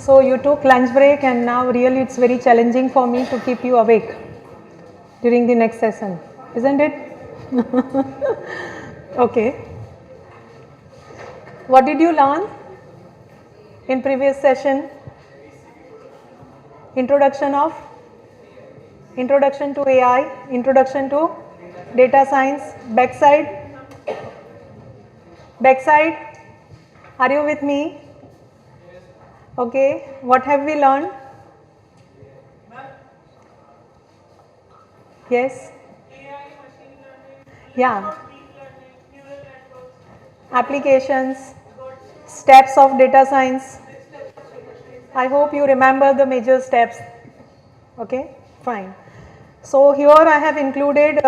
So you took lunch break and now really it's very challenging for me to keep you awake during the next session, isn't it? Okay. What did you learn in previous session? Introduction to AI, introduction to data science, backside, are you with me? Okay, what have we learned? Yes? Yeah. Applications, steps of data science. I hope you remember the major steps. Okay, fine. So here I have included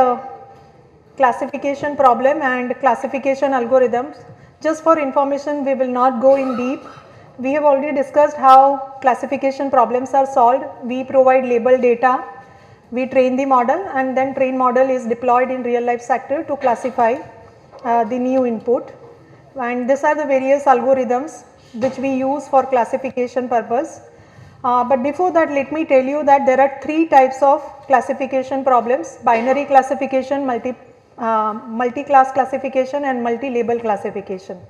classification problem and classification algorithms. Just for information, we will not go in deep. We have already discussed how classification problems are solved. We provide label data, we train the model, and then train model is deployed in real life sector to classify the new input. And these are the various algorithms which we use for classification purpose. But before that, let me tell you that there are three types of classification problems: binary classification, multi-class classification and multi-label classification.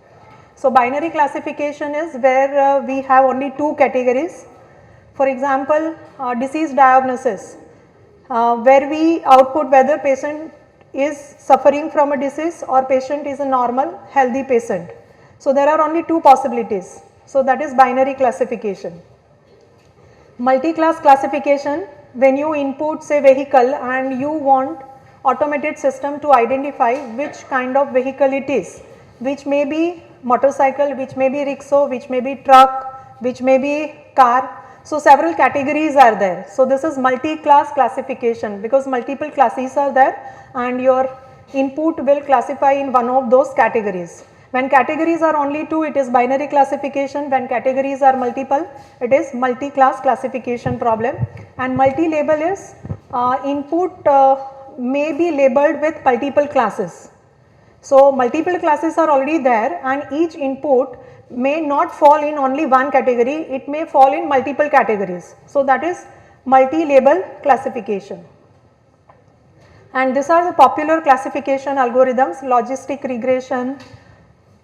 So binary classification is where we have only two categories. For example, disease diagnosis, where we output whether patient is suffering from a disease or patient is a normal healthy patient. So there are only two possibilities. So that is binary classification. Multi-class classification, when you input say vehicle and you want automated system to identify which kind of vehicle it is, which may be motorcycle, which may be rickshaw, which may be truck, which may be car. So several categories are there. So this is multi-class classification because multiple classes are there and your input will classify in one of those categories. When categories are only two, it is binary classification. When categories are multiple, it is multi-class classification problem. And multi-label is input may be labeled with multiple classes. So multiple classes are already there and each input may not fall in only one category, it may fall in multiple categories. So that is multi-label classification. And these are the popular classification algorithms: logistic regression,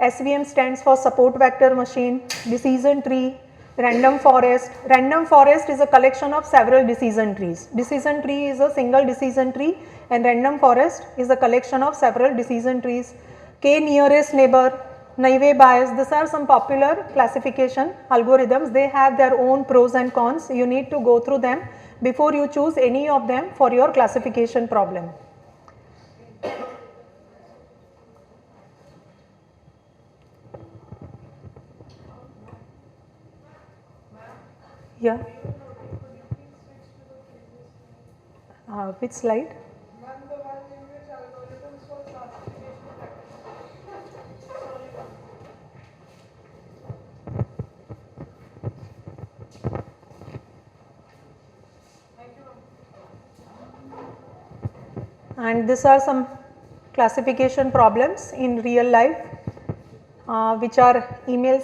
SVM stands for support vector machine, decision tree, random forest. Random forest is a collection of several decision trees. Decision tree is a single decision tree and random forest is a collection of several decision trees. K nearest neighbor, naive Bayes, these are some popular classification algorithms. They have their own pros and cons. You need to go through them before you choose any of them for your classification problem. Yeah. Which slide? And these are some classification problems in real life, which are email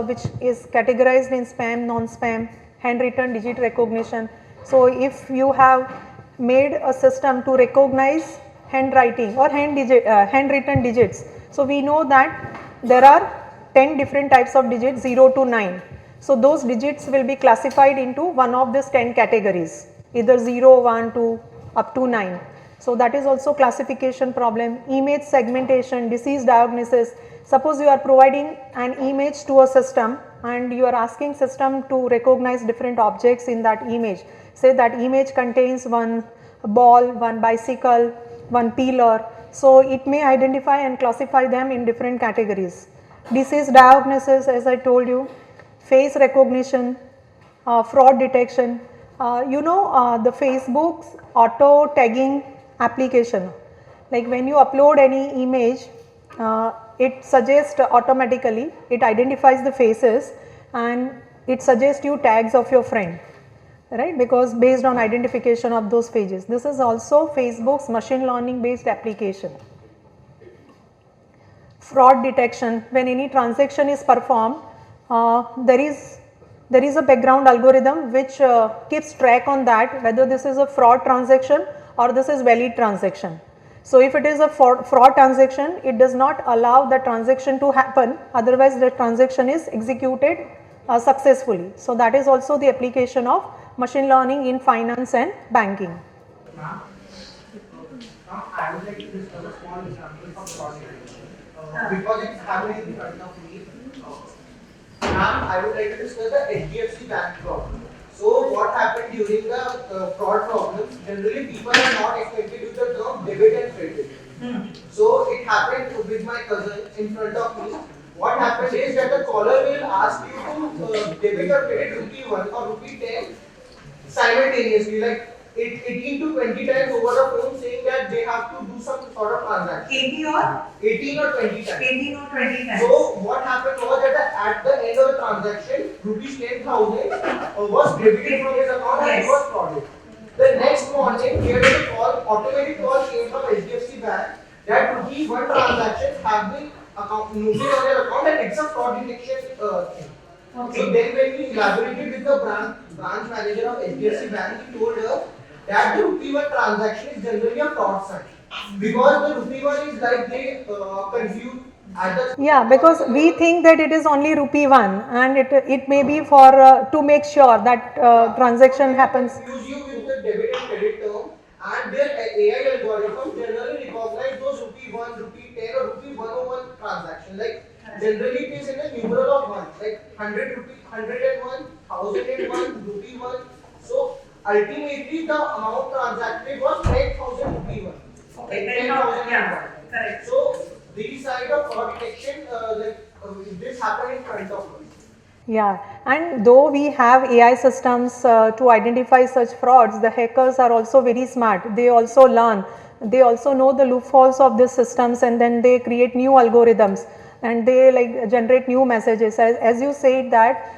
which is categorized in spam, non-spam, handwritten digit recognition. So if you have made a system to recognize handwriting or handwritten digits, so we know that there are 10 different types of digits 0 to 9. So those digits will be classified into one of these 10 categories, either 0, 1, 2 up to 9. So that is also classification problem. Image segmentation, disease diagnosis. Suppose you are providing an image to a system and you are asking system to recognize different objects in that image. Say that image contains one ball, one bicycle, one pillar. So it may identify and classify them in different categories. Disease diagnosis, as I told you, face recognition, fraud detection. The Facebook's auto tagging application, like when you upload any image, it suggests automatically, it identifies the faces and it suggests you tags of your friend, right, because based on identification of those pages. This is also Facebook's machine learning based application. Fraud detection, when any transaction is performed, There is a background algorithm which keeps track on that whether this is a fraud transaction or this is valid transaction. So if it is a fraud transaction, it does not allow the transaction to happen, otherwise the transaction is executed successfully. So that is also the application of machine learning in finance and banking. Now, I would like to discuss a small example of fraud detection because it's happening in front of me. Now, I would like to discuss the HDFC Bank problem. So, what happened during the fraud problems? Generally, people are not acquainted with the term debit and credit. So, it happened with my cousin in front of me. What happened is that the caller will ask you to debit or credit rupee 1 or rupee 10 simultaneously, like 18 to 20 times over the phone, saying that they have to do some sort of transaction. 18 or 20 times. 18 or 20 times. So what happened was that at the end of the transaction, rupees 10,000 was debited from his account and it was frauded. The next morning, here is a call, automatic call came from HDFC Bank that rupees 1 transactions have been noted on your account and it's a fraud detection thing. Okay. So then when we elaborated with the branch manager of HDFC Bank, he told us that the rupee 1 transaction is generally a fraud sign. Because the rupee 1 is like they confuse at the... Yeah, because we think that it is only rupee 1 and it may be for to make sure that transaction happens. Confuse you with the debit and credit term, and their AI algorithm generally recognize those rupee 1, rupee 10 or rupee 101 transaction. Like generally it is in a numeral of 1, like 100 rupee, 101, 1001, rupee 1. So ultimately the amount transacted was 10,000 rupee 1. Okay, 10,000. yeah, correct. So these side of fraud detection, this happened in front of us. Yeah, and though we have AI systems to identify such frauds, the hackers are also very smart. They also learn, they also know the loopholes of these systems, and then they create new algorithms and they like generate new messages. As you said that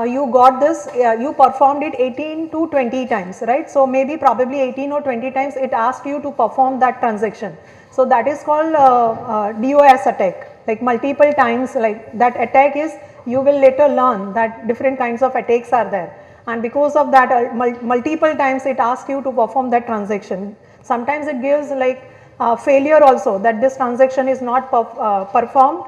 you got this, you performed it 18 to 20 times, right? So maybe probably 18 or 20 times it asked you to perform that transaction. So that is called DOS attack, like multiple times, like that attack is, you will later learn that different kinds of attacks are there, and because of that multiple times it asks you to perform that transaction. Sometimes it gives like failure also, that this transaction is not performed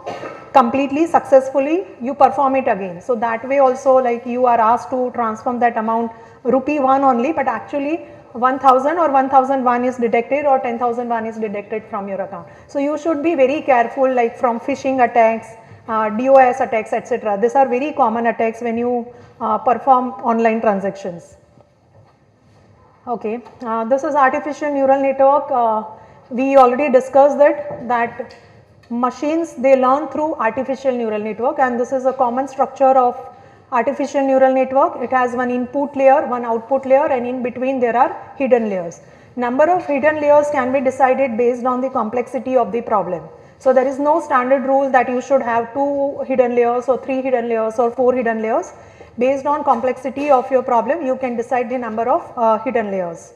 completely successfully, you perform it again. So that way also, like you are asked to transform that amount rupee 1 only, but actually 1000 or 1001 is detected or 10,001 is detected from your account. So you should be very careful, like from phishing attacks, DOS attacks, etc. These are very common attacks when you perform online transactions. Okay, this is artificial neural network. We already discussed that machines, they learn through artificial neural network, and this is a common structure of artificial neural network. It has one input layer, one output layer, and in between there are hidden layers. Number of hidden layers can be decided based on the complexity of the problem. So there is no standard rule that you should have 2 hidden layers or 3 hidden layers or 4 hidden layers. Based on complexity of your problem, you can decide the number of hidden layers.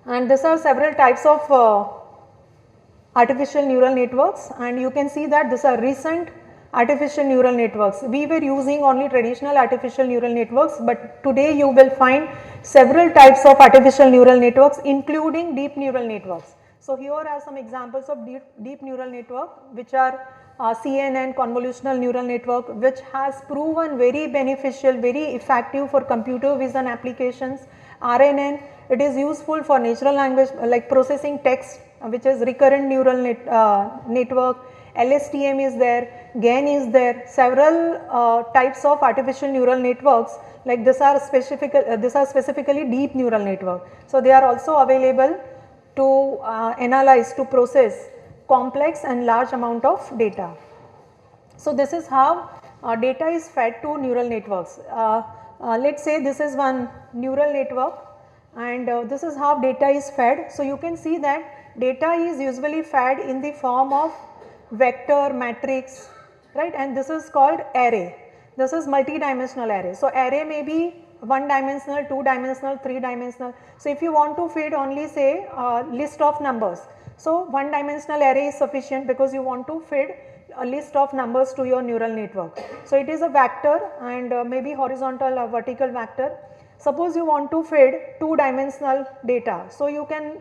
And these are several types of artificial neural networks, and you can see that these are recent artificial neural networks. We were using only traditional artificial neural networks, but today you will find several types of artificial neural networks, including deep neural networks. So here are some examples of deep neural network, which are CNN, convolutional neural network, which has proven very beneficial, very effective for computer vision applications. RNN, it is useful for natural language like processing text, which is recurrent neural network. LSTM is there, GAN is there, several types of artificial neural networks, like these are specifically deep neural network. So they are also available to analyze, to process complex and large amount of data. So this is how data is fed to neural networks. Let's say this is one neural network, and this is how data is fed. So you can see that data is usually fed in the form of vector, matrix, right, and this is called array. This is multi-dimensional array. So array may be 1 dimensional, 2 dimensional, 3 dimensional. So if you want to feed only say list of numbers, so 1 dimensional array is sufficient because you want to feed a list of numbers to your neural network. So it is a vector and maybe horizontal or vertical vector. Suppose you want to feed 2-dimensional data, so you can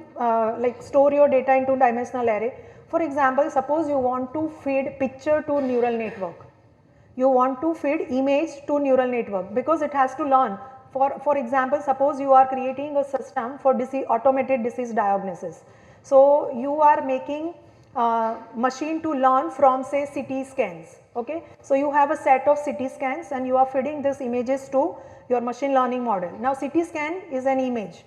like store your data in 2-dimensional array. For example, suppose you want to feed picture to neural network, you want to feed image to neural network because it has to learn. For example, suppose you are creating a system for automated disease diagnosis. So you are making machine to learn from say CT scans, okay. So you have a set of CT scans and you are feeding these images to your machine learning model. Now CT scan is an image,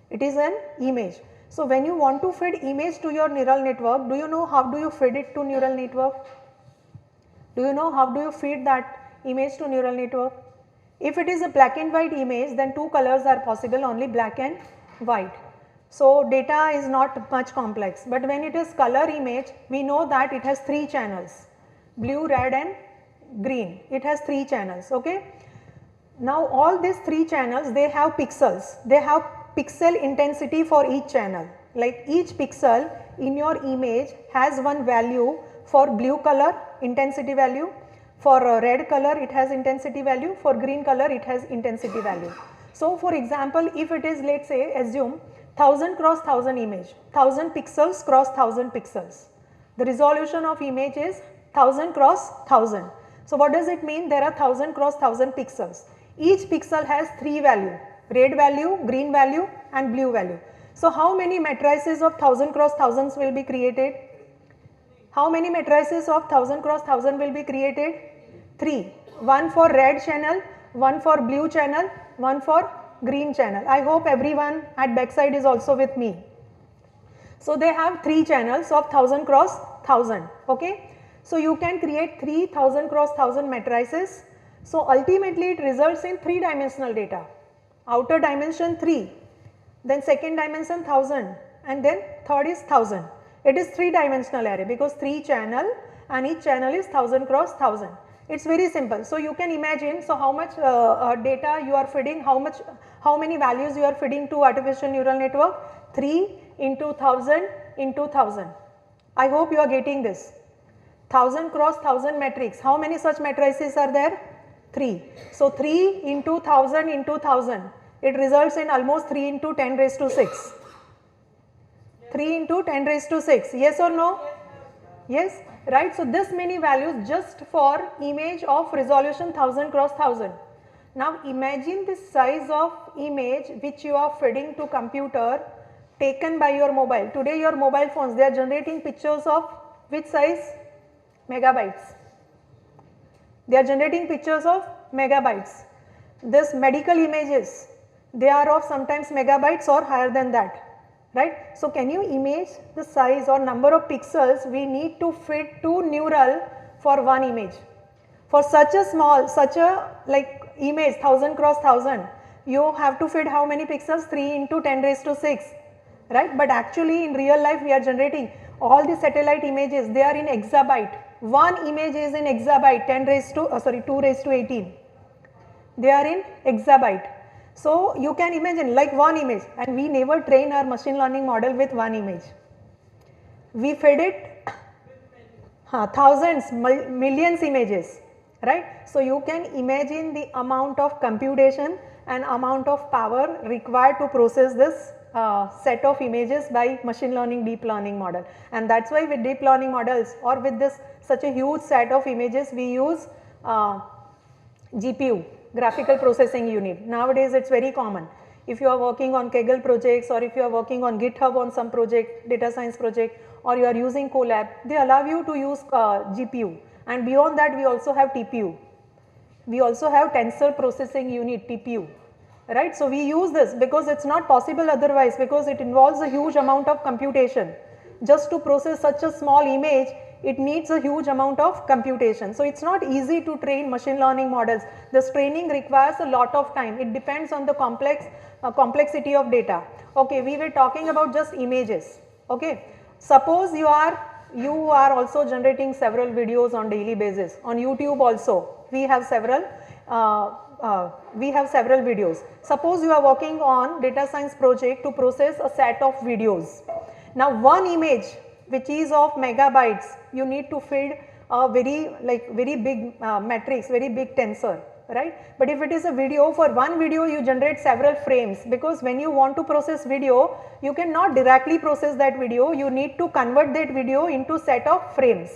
it is an image. So when you want to feed image to your neural network, do you know how do you feed it to neural network? Do you know how do you feed that image to neural network? If it is a black and white image, then 2 colors are possible, only black and white. So data is not much complex, but when it is color image, we know that it has 3 channels, blue, red and green. It has 3 channels, okay. Now all these 3 channels, they have pixels, they have pixel intensity for each channel. Like each pixel in your image has one value. For blue color, intensity value, for red color it has intensity value, for green color it has intensity value. So for example, if it is, let us say, assume 1000 cross 1000 image, 1000 pixels cross 1000 pixels. The resolution of image is 1000 cross 1000. So what does it mean? There are 1000 cross 1000 pixels. Each pixel has 3 value, red value, green value and blue value. So how many matrices of 1000 cross 1000s will be created? How many matrices of 1000 cross 1000 will be created? 3. One for red channel, one for blue channel, one for green channel. I hope everyone at backside is also with me. So they have 3 channels of 1000 cross 1000, okay. So you can create 3000 cross 1000 matrices. So ultimately it results in 3-dimensional data. Outer dimension 3, then second dimension 1000 and then third is 1000. It is 3-dimensional array because 3 channel and each channel is 1000 cross 1000. It is very simple. So you can imagine, so how much data you are feeding, how many values you are feeding to artificial neural network? 3 into 1000 into 1000. I hope you are getting this. 1000 cross 1000 matrix. How many such matrices are there? 3. So 3 into 1000 into 1000. It results in almost 3 into 10 raised to 6. 3 into 10 raised to 6. Yes or no? Yes, right. So this many values just for image of resolution 1000 cross 1000. Now imagine the size of image which you are feeding to computer taken by your mobile. Today your mobile phones, they are generating pictures of which size? Megabytes. They are generating pictures of megabytes. This medical images, they are of sometimes megabytes or higher than that. Right. So can you image the size or number of pixels we need to feed to neural for one image? For such a small, such a like image 1000 cross 1000, you have to feed how many pixels? 3 into 10 raised to 6, right. But actually in real life we are generating all the satellite images, they are in exabyte. One image is in exabyte 2 raised to 18, they are in exabyte. So you can imagine like one image, and we never train our machine learning model with one image. We fed it thousands, millions images, right. So you can imagine the amount of computation and amount of power required to process this set of images by machine learning deep learning model. And that is why with deep learning models or with this such a huge set of images we use GPU, graphical processing unit. Nowadays it is very common. If you are working on Kaggle projects or if you are working on GitHub on some project, data science project, or you are using Colab, they allow you to use GPU, and beyond that we also have TPU. We also have tensor processing unit, TPU, right. So we use this because it is not possible otherwise, because it involves a huge amount of computation. Just to process such a small image, it needs a huge amount of computation. So it is not easy to train machine learning models. This training requires a lot of time. It depends on the complexity of data. Okay, we were talking about just images. Okay, suppose you are also generating several videos on daily basis. On YouTube also we have several videos. Suppose you are working on data science project to process a set of videos. Now one image which is of megabytes, you need to feed a very big matrix, very big tensor, right? But if it is a video, for one video you generate several frames, because when you want to process video, you cannot directly process that video, you need to convert that video into set of frames.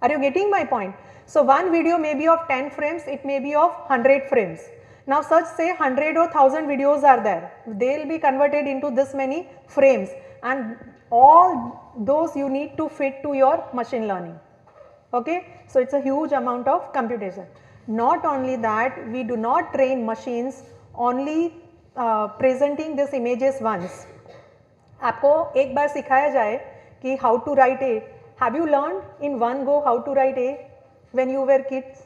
Are you getting my point? So one video may be of 10 frames, it may be of 100 frames. Now such say 100 or 1000 videos are there, they will be converted into this many frames, and all those you need to fit to your machine learning. Okay? So it is a huge amount of computation. Not only that, we do not train machines only presenting these images once. आपको एक बार सिखाया जाए कि how to write A. Have you learned in one go how to write A when you were kids?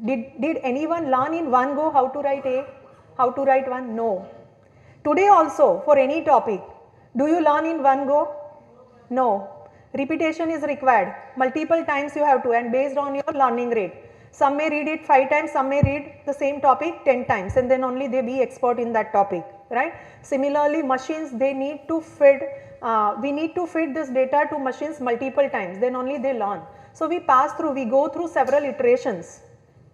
Did anyone learn in one go how to write A? How to write one? No. Today also for any topic, do you learn in one go? No. Repetition is required. Multiple times you have to, and based on your learning rate. Some may read it 5 times, some may read the same topic 10 times, and then only they be expert in that topic, right? Similarly, machines, they need to feed, we need to feed this data to machines multiple times, then only they learn. So we pass through, we go through several iterations.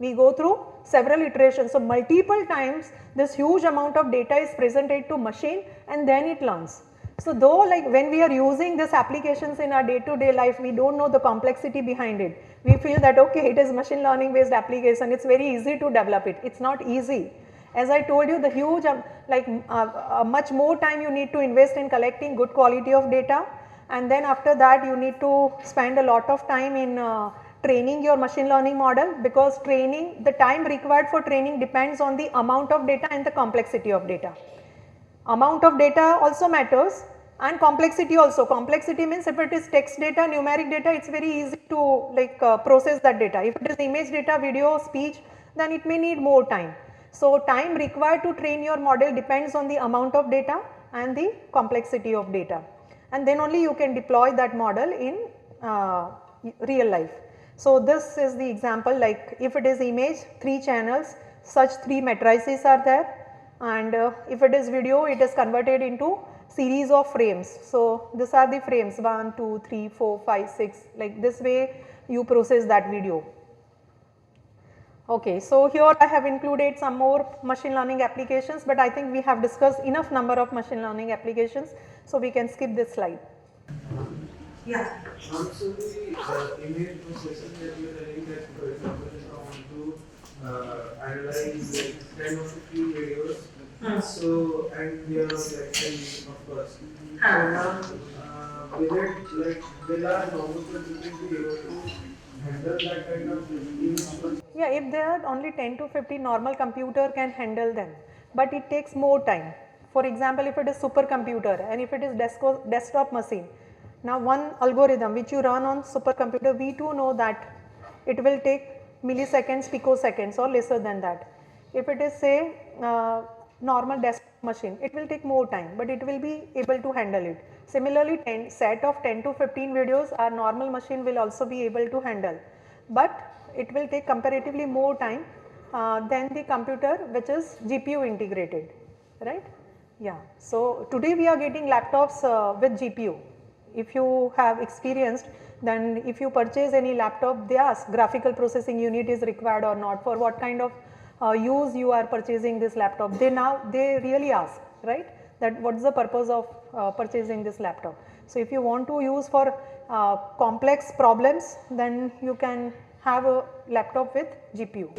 So multiple times this huge amount of data is presented to machine and then it learns. So though like when we are using these applications in our day-to-day life, we don't know the complexity behind it. We feel that okay, it is machine learning based application, it's very easy to develop it. It's not easy. As I told you, the huge much more time you need to invest in collecting good quality of data, and then after that you need to spend a lot of time in training your machine learning model, because training, the time required for training depends on the amount of data and the complexity of data. Amount of data also matters, and complexity also. Complexity means if it is text data, numeric data, it is very easy to process that data. If it is image data, video, speech, then it may need more time. So time required to train your model depends on the amount of data and the complexity of data, and then only you can deploy that model in real life. So this is the example, like if it is image, 3 channels, such 3 matrices are there, and if it is video, it is converted into series of frames. So these are the frames 1, 2, 3, 4, 5, 6, like this way you process that video. Okay, so here I have included some more machine learning applications, but I think we have discussed enough number of machine learning applications, so we can skip this slide. Yeah. Also, the image processing that you are telling that, for example, if I want to analyze like 10 or 15 videos, so and we are like 10 of course. So now, with it, like will our normal computer be able to handle that kind of image? Yeah, if there are only 10 to 15, normal computer can handle them, but it takes more time. For example, if it is supercomputer and if it is desktop machine, now one algorithm which you run on supercomputer, we too know that it will take milliseconds, picoseconds or lesser than that. If it is say normal desktop machine, it will take more time, but it will be able to handle it. Similarly, set of 10 to 15 videos, our normal machine will also be able to handle, but it will take comparatively more time than the computer which is GPU integrated, right? Yeah. So today we are getting laptops with GPU. If you have experienced, then if you purchase any laptop, they ask graphical processing unit is required or not, for what kind of use you are purchasing this laptop. They really ask, right, that what is the purpose of purchasing this laptop. So if you want to use for complex problems, then you can have a laptop with GPU.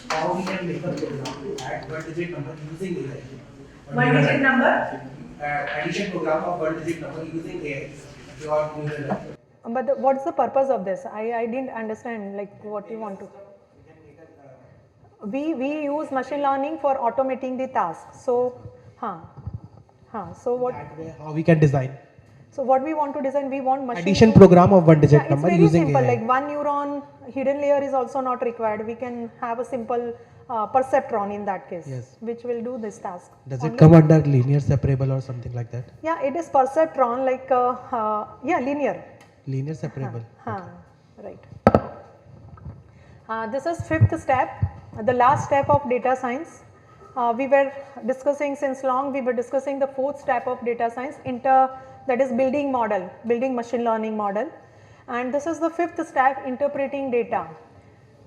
How we can make a program to add 1-digit number using AI? 1-digit number? Addition program of 1-digit number using AI. Your neural network. But what is the purpose of this? I didn't understand like what you want to. We use machine learning for automating the task. So, so what? That way, how we can design. So what we want to design, we want machine Addition to, program of 1-digit number it's very using simple, AI. like one neuron hidden layer is also not required. We can have a simple perceptron in that case, Yes. which will do this task. Does Only- it come under linear separable or something like that? Yeah, it is perceptron like, yeah, linear. Linear separable. Right. This is 5th step, the last step of data science. We were discussing since long, we were discussing the 4th step of data science, that is building model, building machine learning model. And this is the fifth step, interpreting data.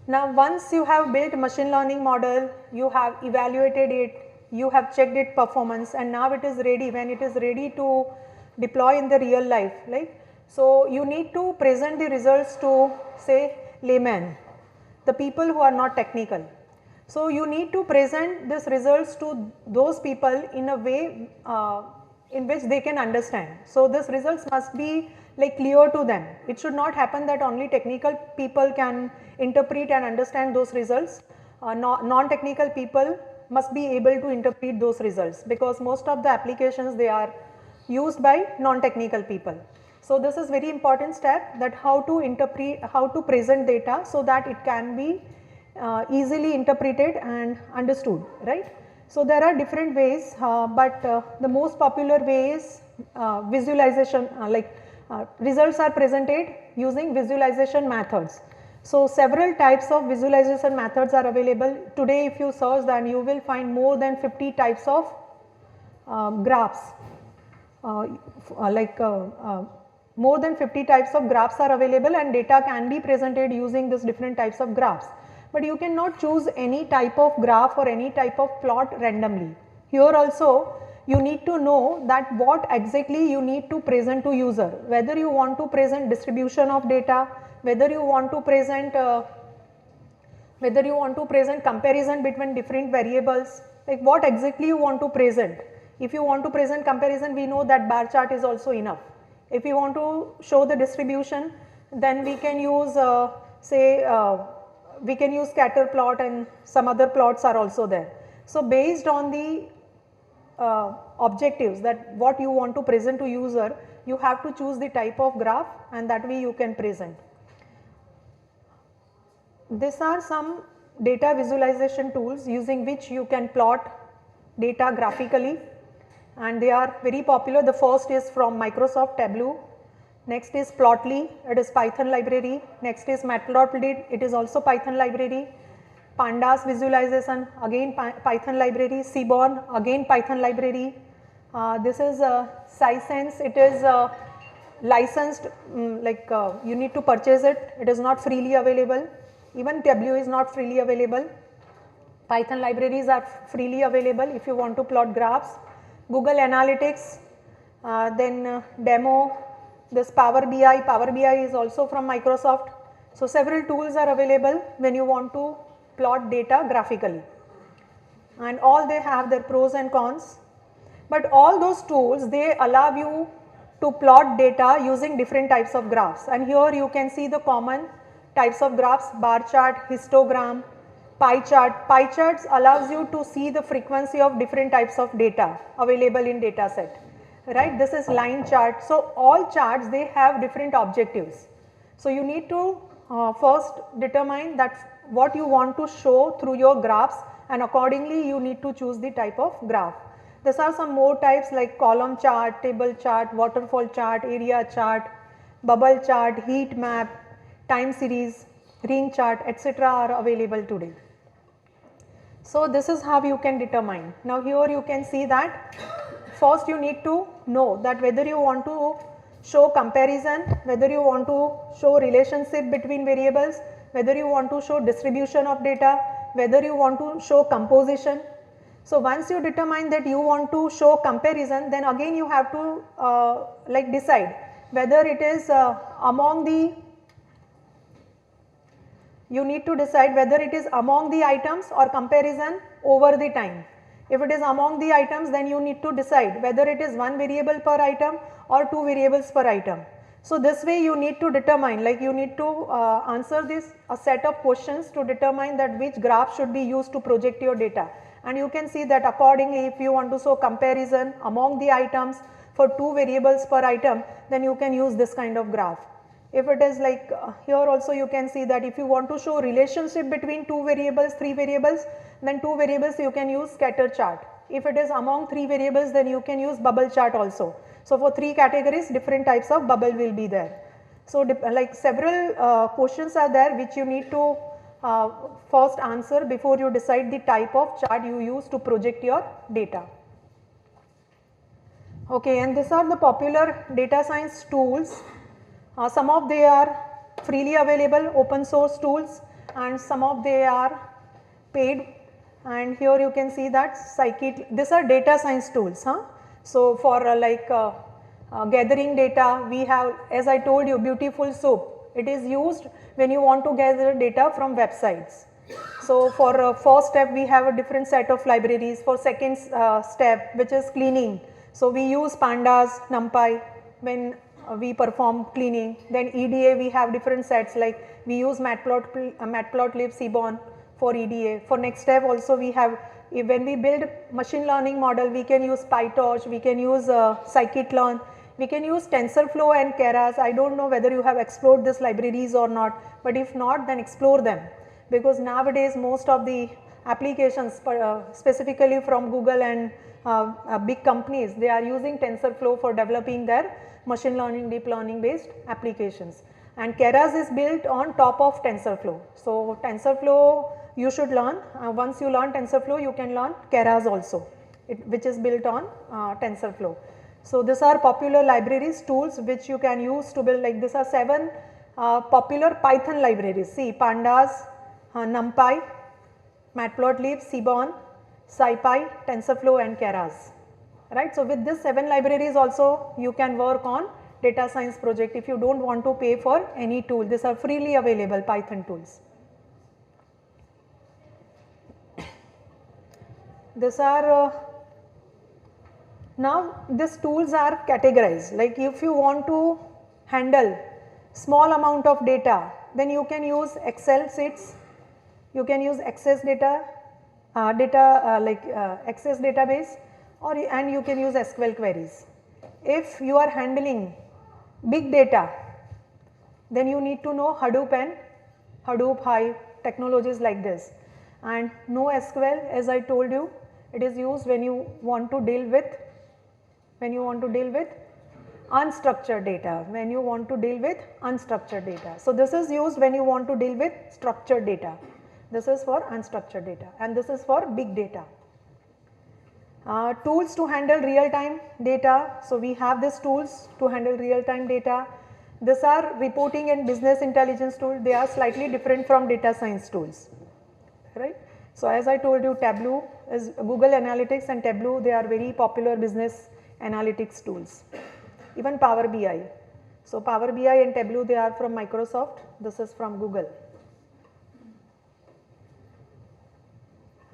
Now once you have built machine learning model, you have evaluated it, you have checked its performance, and now it is ready. When it is ready to deploy in the real life, like, so you need to present the results to say layman, the people who are not technical. So you need to present these results to those people in a way in which they can understand. So this results must be like clear to them. It should not happen that only technical people can interpret and understand those results. Non-technical people must be able to interpret those results, because most of the applications, they are used by non-technical people. So this is very important step, that how to interpret, how to present data so that it can be easily interpreted and understood, right. So there are different ways, but the most popular way is visualization, results are presented using visualization methods. So several types of visualization methods are available. Today if you search, then you will find more than 50 types of graphs, more than 50 types of graphs are available, and data can be presented using these different types of graphs. But you cannot choose any type of graph or any type of plot randomly. Here also you need to know that what exactly you need to present to user, whether you want to present distribution of data, whether you want to present comparison between different variables, like what exactly you want to present. If you want to present comparison, we know that bar chart is also enough. If you want to show the distribution, then we can use we can use scatter plot, and some other plots are also there. So based on the objectives, that what you want to present to user, you have to choose the type of graph, and that way you can present. These are some data visualization tools using which you can plot data graphically, and they are very popular. The first is from Microsoft Tableau. Next is Plotly, it is Python library. Next is Matplotlib, it is also Python library. Pandas visualization, again Python library. Seaborn, again Python library. This is Sisense, it is licensed, you need to purchase it, it is not freely available. Even Tableau is not freely available. Python libraries are freely available if you want to plot graphs. Google Analytics, then Demo, this Power BI is also from Microsoft. So several tools are available when you want to plot data graphically, and all they have their pros and cons. But all those tools, they allow you to plot data using different types of graphs, and here you can see the common types of graphs: bar chart, histogram, pie chart. Pie charts allows you to see the frequency of different types of data available in data set, right. This is line chart. So all charts, they have different objectives. So you need to first determine that what you want to show through your graphs, and accordingly you need to choose the type of graph. These are some more types like column chart, table chart, waterfall chart, area chart, bubble chart, heat map, time series, ring chart, etc. are available today. So this is how you can determine. Now here you can see that first you need to know that whether you want to show comparison, whether you want to show relationship between variables, whether you want to show distribution of data, whether you want to show composition. So once you determine that you want to show comparison, then again you have to decide whether it is among the, you need to decide whether it is among the items or comparison over the time. If it is among the items, then you need to decide whether it is one variable per item or two variables per item. So this way you need to determine, like you need to answer this a set of questions to determine that which graph should be used to project your data. And you can see that accordingly, if you want to show comparison among the items for two variables per item, then you can use this kind of graph. If it is like here also you can see that if you want to show relationship between two variables, three variables, then two variables you can use scatter chart. If it is among three variables, then you can use bubble chart also. So for three categories, different types of bubble will be there. So like several questions are there which you need to first answer before you decide the type of chart you use to project your data. Okay, and these are the popular data science tools Some of they are freely available open source tools and some of they are paid, and here you can see that Scikit, these are data science tools. So, for gathering data, we have, as I told you, Beautiful Soup. It is used when you want to gather data from websites. So, for first step we have a different set of libraries. For second step, which is cleaning, so we use pandas, numpy when we perform cleaning. Then EDA, we have different sets, like we use matplotlib, Seaborn for EDA. For next step also we have, when we build machine learning model, we can use PyTorch, we can use scikit-learn, we can use TensorFlow and Keras. I do not know whether you have explored these libraries or not, but if not, then explore them, because nowadays most of the applications specifically from Google and big companies, they are using TensorFlow for developing their machine learning, deep learning based applications, and Keras is built on top of TensorFlow. So, TensorFlow you should learn, once you learn TensorFlow you can learn Keras also, which is built on TensorFlow. So, these are popular libraries, tools which you can use to build, like these are 7 popular Python libraries. See, pandas, numpy, matplotlib, Seaborn, SciPy, TensorFlow and Keras, right. So, with these 7 libraries also you can work on data science project if you do not want to pay for any tool. These are freely available Python tools. These are now these tools are categorized, like if you want to handle small amount of data, then you can use Excel sheets, you can use Access data, Access database, and you can use SQL queries. If you are handling big data, then you need to know Hadoop and Hadoop Hive technologies like this, and NoSQL, as I told you, it is used when you want to deal with unstructured data, So, this is used when you want to deal with structured data, this is for unstructured data, and this is for big data. Tools to handle real time data, so we have these tools to handle real time data. These are reporting and business intelligence tools, they are slightly different from data science tools, right. So, as I told you, Tableau is Google Analytics and Tableau, they are very popular business analytics tools, even Power BI. So, Power BI and Tableau, they are from Microsoft, this is from Google.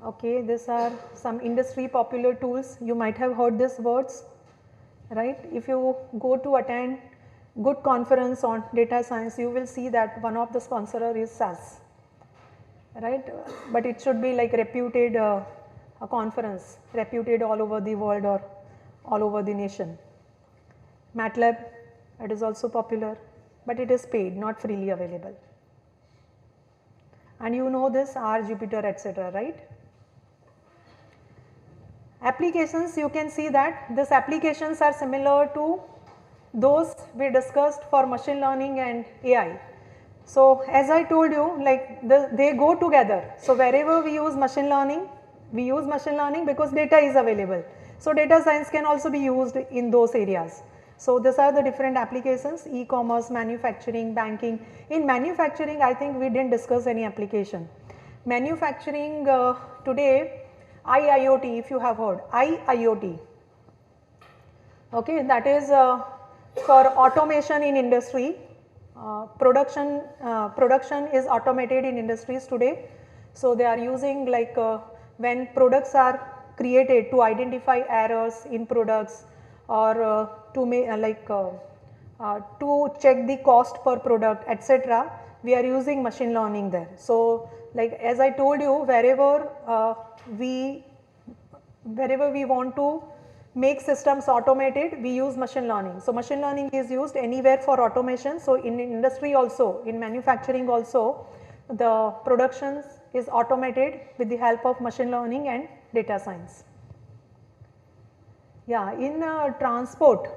Okay, these are some industry popular tools, you might have heard these words, right. If you go to attend good conference on data science, you will see that one of the sponsor is SAS, right, but it should be like reputed a conference, reputed all over the world or all over the nation. MATLAB, it is also popular, but it is paid, not freely available. And you know this R, Jupyter, etc., right. Applications, you can see that these applications are similar to those we discussed for machine learning and AI. So, as I told you, like they go together. So, wherever we use machine learning because data is available. So, data science can also be used in those areas. So, these are the different applications, e-commerce, manufacturing, banking. In manufacturing, I think we did not discuss any application. Manufacturing today, IIoT, if you have heard, IIoT, okay, that is for automation in industry. Production is automated in industries today. So, they are using like when products are created to identify errors in products or to make to check the cost per product, etc., we are using machine learning there. So, like as I told you, wherever we want to make systems automated, we use machine learning. So, machine learning is used anywhere for automation. So, in industry also, in manufacturing also, the productions is automated with the help of machine learning and data science. Yeah, in transport,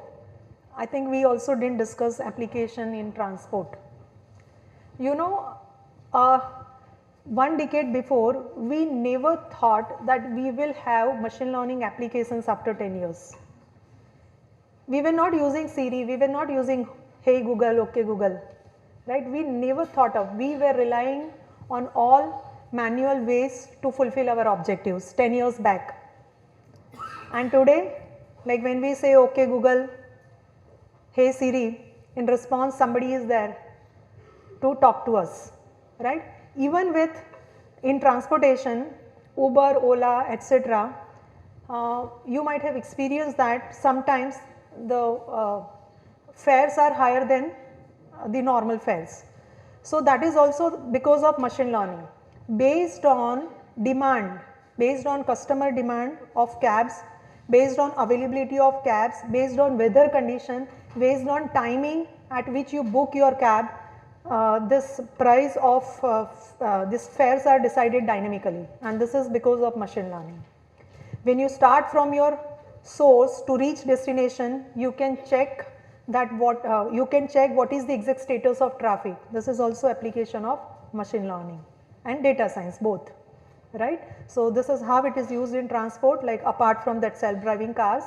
I think we also did not discuss application in transport. You know, 1 decade before, we never thought that we will have machine learning applications after 10 years. We were not using Siri, we were not using hey Google, okay Google, right? We never thought of, we were relying on all manual ways to fulfill our objectives 10 years back. And today, like when we say okay Google, hey Siri, in response somebody is there to talk to us, right? Even with in transportation, Uber, Ola, etc., you might have experienced that sometimes the fares are higher than the normal fares. So that is also because of machine learning. Based on demand, based on customer demand of cabs, based on availability of cabs, based on weather condition, based on timing at which you book your cab, this price of these fares are decided dynamically, and this is because of machine learning. When you start from your source to reach destination, you can check that what is the exact status of traffic. This is also application of machine learning and data science both, right? So this is how it is used in transport, like apart from that self-driving cars.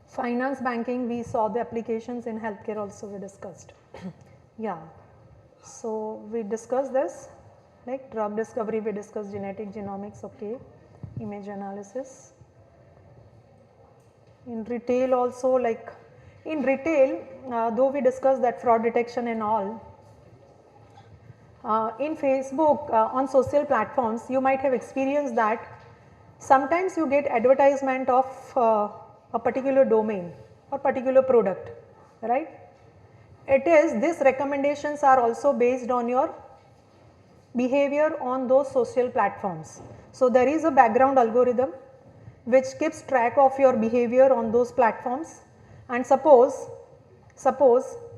Finance, banking, we saw the applications. In healthcare also we discussed. Yeah, so we discussed this, like drug discovery we discussed, genetic genomics, okay, image analysis. In retail also, like in retail, though we discussed that fraud detection and all, in Facebook, on social platforms, you might have experienced that sometimes you get advertisement of a particular domain or particular product, right? It is, these recommendations are also based on your behavior on those social platforms. So there is a background algorithm which keeps track of your behavior on those platforms, and suppose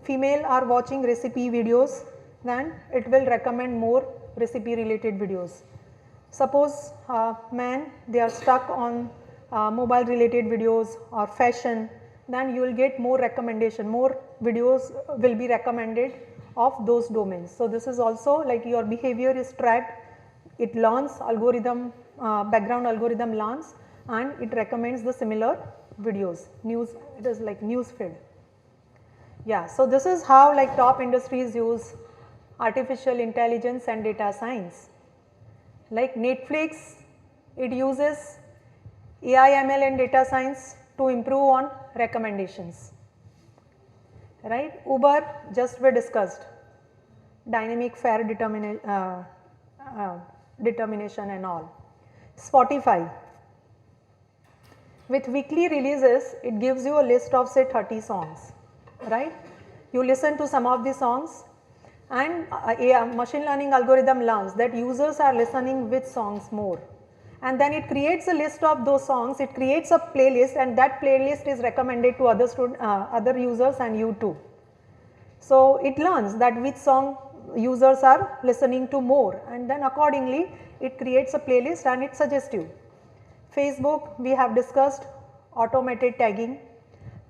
female are watching recipe videos, then it will recommend more recipe related videos. Suppose men, they are stuck on mobile related videos or fashion, then you will get more recommendation, more videos will be recommended of those domains. So this is also like your behavior is tracked, it learns algorithm, background algorithm learns, and it recommends the similar videos, news, it is like news feed. Yeah, so this is how like top industries use artificial intelligence and data science. Like Netflix, it uses AI, ML and data science to improve on recommendations, right? Uber, just we discussed, dynamic fare determination and all. Spotify, with weekly releases, it gives you a list of say 30 songs, right? You listen to some of the songs, and a machine learning algorithm learns that users are listening which songs more, and then it creates a list of those songs, it creates a playlist, and that playlist is recommended to other users and you too. So it learns that which song users are listening to more, and then accordingly it creates a playlist and it suggests you. Facebook, we have discussed automated tagging.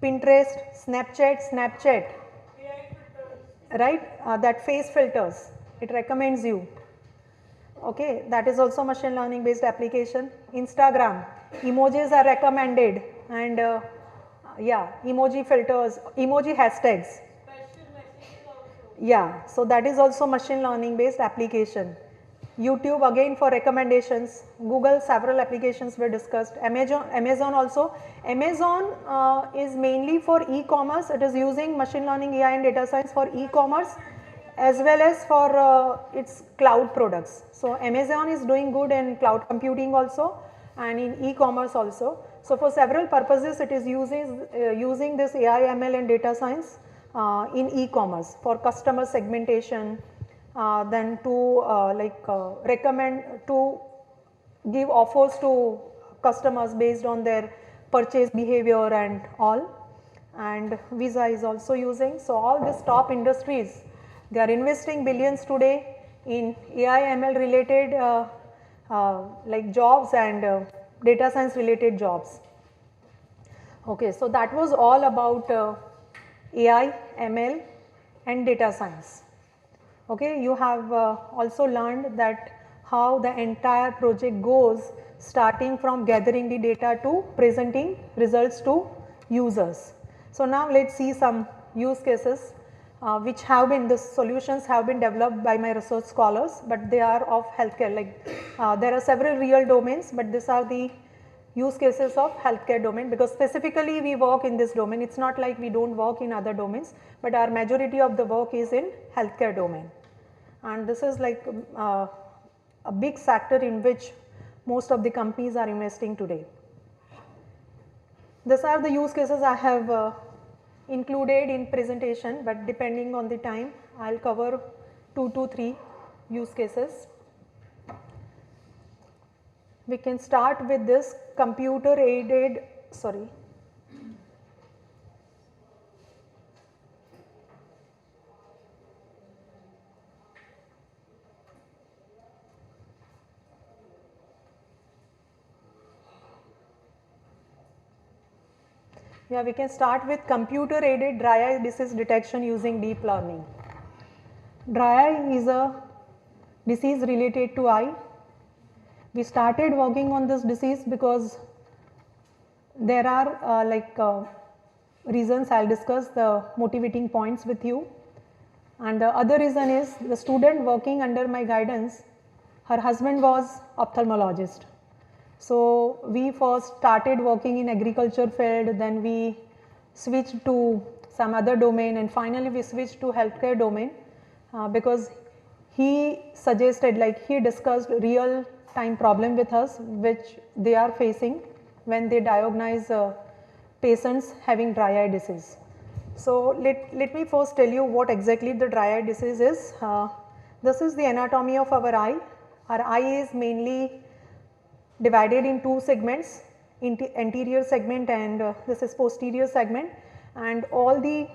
Pinterest, Snapchat, right, that face filters, it recommends you, okay, that is also machine learning based application. Instagram, emojis are recommended, and yeah, emoji filters, emoji hashtags, yeah, so that is also machine learning based application. YouTube again for recommendations, Google, several applications were discussed. Amazon also, Amazon is mainly for e-commerce, it is using machine learning, AI and data science for e-commerce as well as for its cloud products. So Amazon is doing good in cloud computing also and in e-commerce also. So for several purposes it is using this AI, ML and data science in e-commerce for customer segmentation, then to recommend, to give offers to customers based on their purchase behavior and all, and Visa is also using. So all these top industries, they are investing billions today in AI, ML related like jobs and data science related jobs. Okay, so that was all about AI, ML and data science. Okay, you have also learned that how the entire project goes, starting from gathering the data to presenting results to users. So now let us see some use cases which have been, the solutions have been developed by my research scholars, but they are of healthcare. Like there are several real domains, but these are the use cases of healthcare domain, because specifically we work in this domain. It's not like we don't work in other domains, but our majority of the work is in healthcare domain. And this is like a big sector in which most of the companies are investing today. These are the use cases I have included in presentation, but depending on the time, I will cover 2 to 3 use cases. We can start with this computer aided, sorry. Yeah, we can start with computer aided dry eye disease detection using deep learning. Dry eye is a disease related to eye. We started working on this disease because there are reasons. I will discuss the motivating points with you. And the other reason is the student working under my guidance, her husband was ophthalmologist. So we first started working in agriculture field, then we switched to some other domain, and finally we switched to healthcare domain because he suggested, like he discussed real time problem with us which they are facing when they diagnose patients having dry eye disease. So let me first tell you what exactly the dry eye disease is. This is the anatomy of our eye. Our eye is mainly divided in 2 segments, anterior segment and this is posterior segment, and all the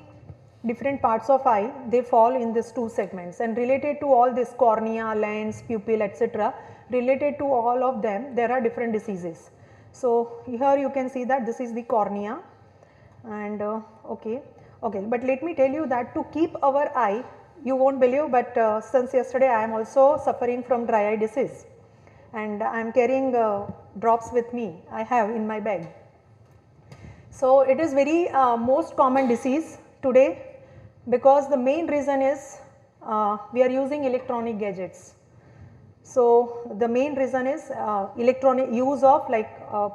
different parts of eye, they fall in these 2 segments, and related to all this cornea, lens, pupil, etc., related to all of them there are different diseases. So here you can see that this is the cornea, and okay, but let me tell you that to keep our eye, you won't believe, but since yesterday I am also suffering from dry eye disease, and I am carrying drops with me, I have in my bag. So it is very most common disease today, because the main reason is we are using electronic gadgets. So the main reason is electronic use of,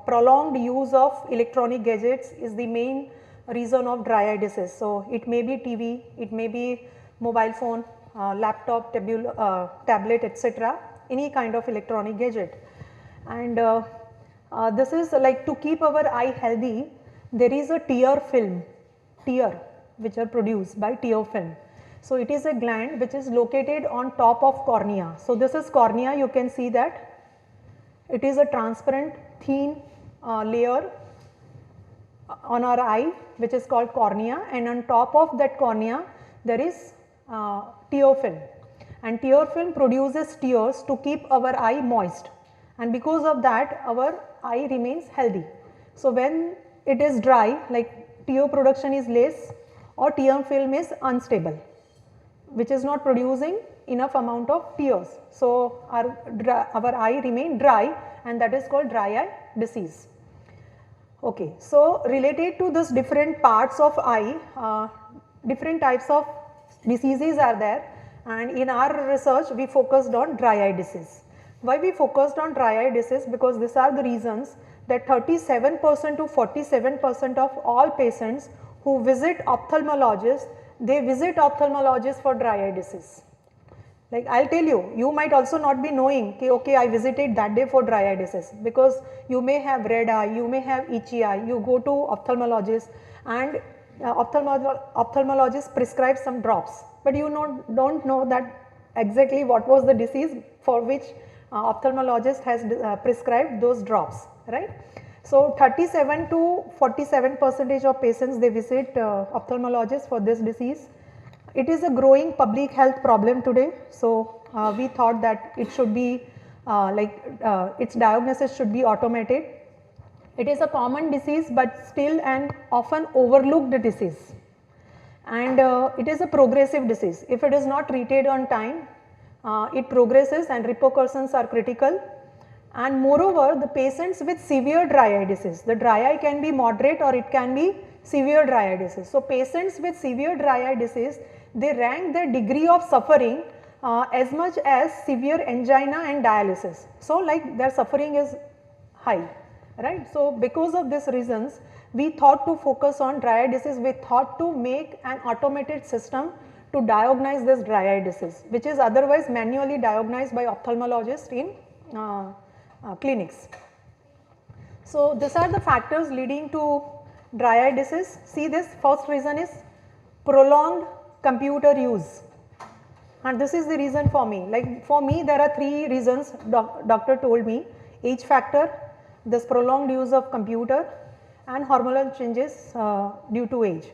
prolonged use of electronic gadgets is the main reason of dry eye disease. So it may be TV, it may be mobile phone, laptop, tablet, etc., any kind of electronic gadget. And this is like, to keep our eye healthy, there is a tear film, which are produced by tear film. So it is a gland which is located on top of cornea. So this is cornea, you can see that it is a transparent thin layer on our eye which is called cornea, and on top of that cornea there is tear film, and tear film produces tears to keep our eye moist, and because of that our eye remains healthy. So when it is dry, like tear production is less or tear film is unstable, which is not producing enough amount of tears. So our eye remain dry, and that is called dry eye disease. Okay, so related to this different parts of eye, different types of diseases are there, and in our research we focused on dry eye disease. Why we focused on dry eye disease? Because these are the reasons that 37% to 47% of all patients who visit ophthalmologists, they visit ophthalmologists for dry eye disease. Like I will tell you, you might also not be knowing, okay, I visited that day for dry eye disease, because you may have red eye, you may have itchy eye, you go to ophthalmologist and ophthalmologist prescribes some drops, but you don't know that exactly what was the disease for which ophthalmologist has prescribed those drops, right. So 37 to 47% of patients, they visit ophthalmologists for this disease. It is a growing public health problem today. So we thought that it should be its diagnosis should be automated. It is a common disease, but still an often overlooked disease, and it is a progressive disease. If it is not treated on time, it progresses and repercussions are critical. And moreover, the patients with severe dry eye disease, the dry eye can be moderate or it can be severe dry eye disease. So, patients with severe dry eye disease, they rank their degree of suffering as much as severe angina and dialysis. So, like their suffering is high, right. So, because of these reasons, we thought to focus on dry eye disease, we thought to make an automated system to diagnose this dry eye disease, which is otherwise manually diagnosed by ophthalmologists in clinics. So, these are the factors leading to dry eye disease. See, this first reason is prolonged computer use, and this is the reason for me. Like for me, there are 3 reasons doctor told me: age factor, this prolonged use of computer, and hormonal changes due to age.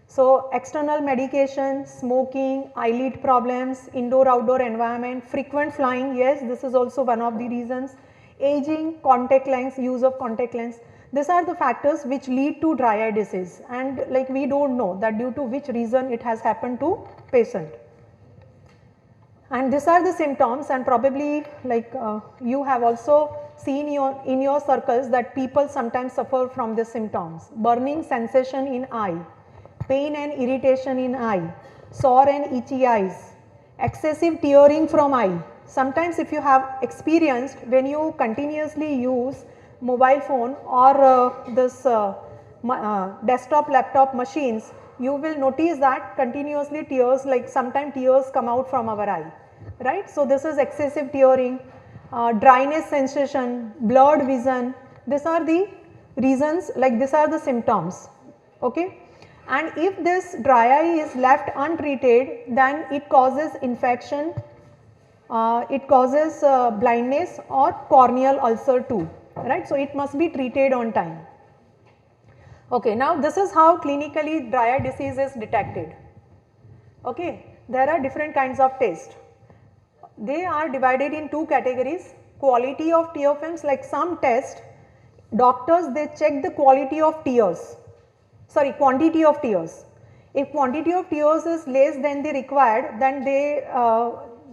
So, external medication, smoking, eyelid problems, indoor-outdoor environment, frequent flying, yes, this is also one of the reasons. Aging, contact lens, use of contact lens, these are the factors which lead to dry eye disease, and like we do not know that due to which reason it has happened to patient. And these are the symptoms, and probably like you have also seen in your circles that people sometimes suffer from the symptoms: burning sensation in eye, pain and irritation in eye, sore and itchy eyes, excessive tearing from eye. Sometimes if you have experienced, when you continuously use mobile phone or this desktop laptop machines, you will notice that continuously tears, like sometimes tears come out from our eye, right. So, this is excessive tearing, dryness sensation, blurred vision, these are the reasons, like these are the symptoms, okay. And if this dry eye is left untreated, then it causes infection, it causes blindness or corneal ulcer too, right. So, it must be treated on time. Okay, now this is how clinically dry eye disease is detected. Okay, there are different kinds of tests. They are divided in 2 categories: quality of tear films. Like some test, doctors they check the quality of tears, sorry, quantity of tears. If quantity of tears is less than the required, then they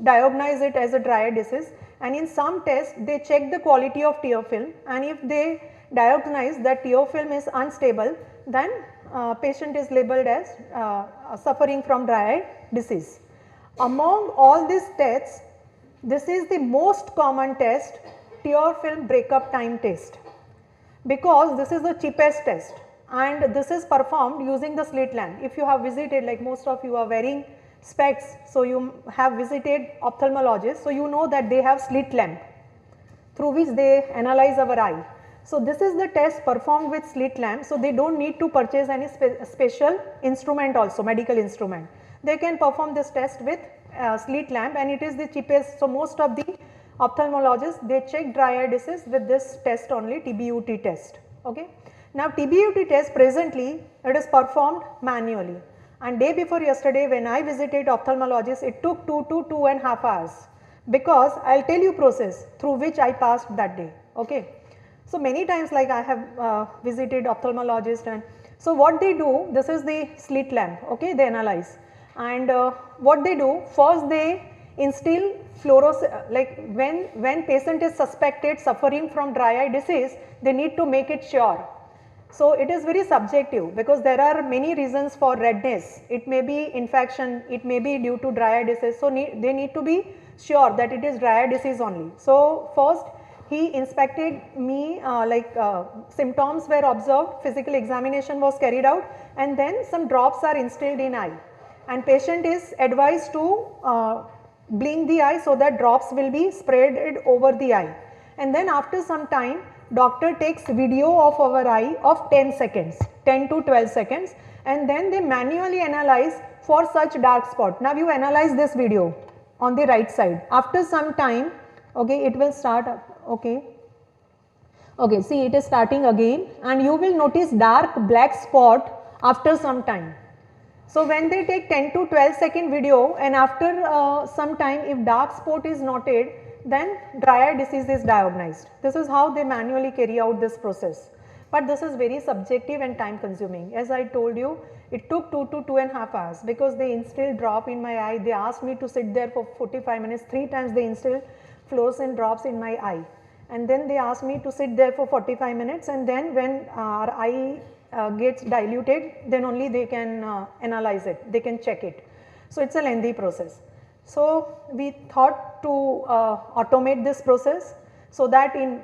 diagnose it as a dry eye disease, and in some tests they check the quality of tear film, and if they diagnose that tear film is unstable, then patient is labeled as suffering from dry eye disease. Among all these tests, this is the most common test, tear film breakup time test, because this is the cheapest test and this is performed using the slit lamp. If you have visited, like most of you are wearing specs, so you have visited ophthalmologists, so you know that they have slit lamp through which they analyze our eye. So, this is the test performed with slit lamp, so they do not need to purchase any special instrument also, medical instrument. They can perform this test with slit lamp, and it is the cheapest. So, most of the ophthalmologists they check dry eye disease with this test only, TBUT test. Okay. Now, TBUT test presently it is performed manually, and day before yesterday when I visited ophthalmologist, it took 2 to 2.5 hours, because I will tell you process through which I passed that day. Okay. So, many times like I have visited ophthalmologist, and so what they do, this is the slit lamp, okay, they analyze, and what they do, first they instill fluorescent, like when patient is suspected suffering from dry eye disease, they need to make it sure. So, it is very subjective, because there are many reasons for redness, it may be infection, it may be due to dry eye disease. So, they need to be sure that it is dry eye disease only. So, first he inspected me, symptoms were observed, physical examination was carried out, and then some drops are instilled in eye, and patient is advised to blink the eye so that drops will be spread over the eye. And then after some time, doctor takes video of our eye of 10 seconds, 10 to 12 seconds, and then they manually analyze for such dark spot. Now, you analyze this video on the right side. After some time, okay, it will start, okay, see, it is starting again, and you will notice dark black spot after some time. So, when they take 10 to 12 second video, and after some time if dark spot is noted, then dry eye disease is diagnosed. This is how they manually carry out this process, but this is very subjective and time consuming. As I told you, it took 2 to 2.5 hours, because they instilled drop in my eye, they asked me to sit there for 45 minutes, 3 times they instilled fluorescent drops in my eye, and then they asked me to sit there for 45 minutes, and then when our eye gets diluted, then only they can analyze it, they can check it. So it's a lengthy process. So we thought to automate this process so that in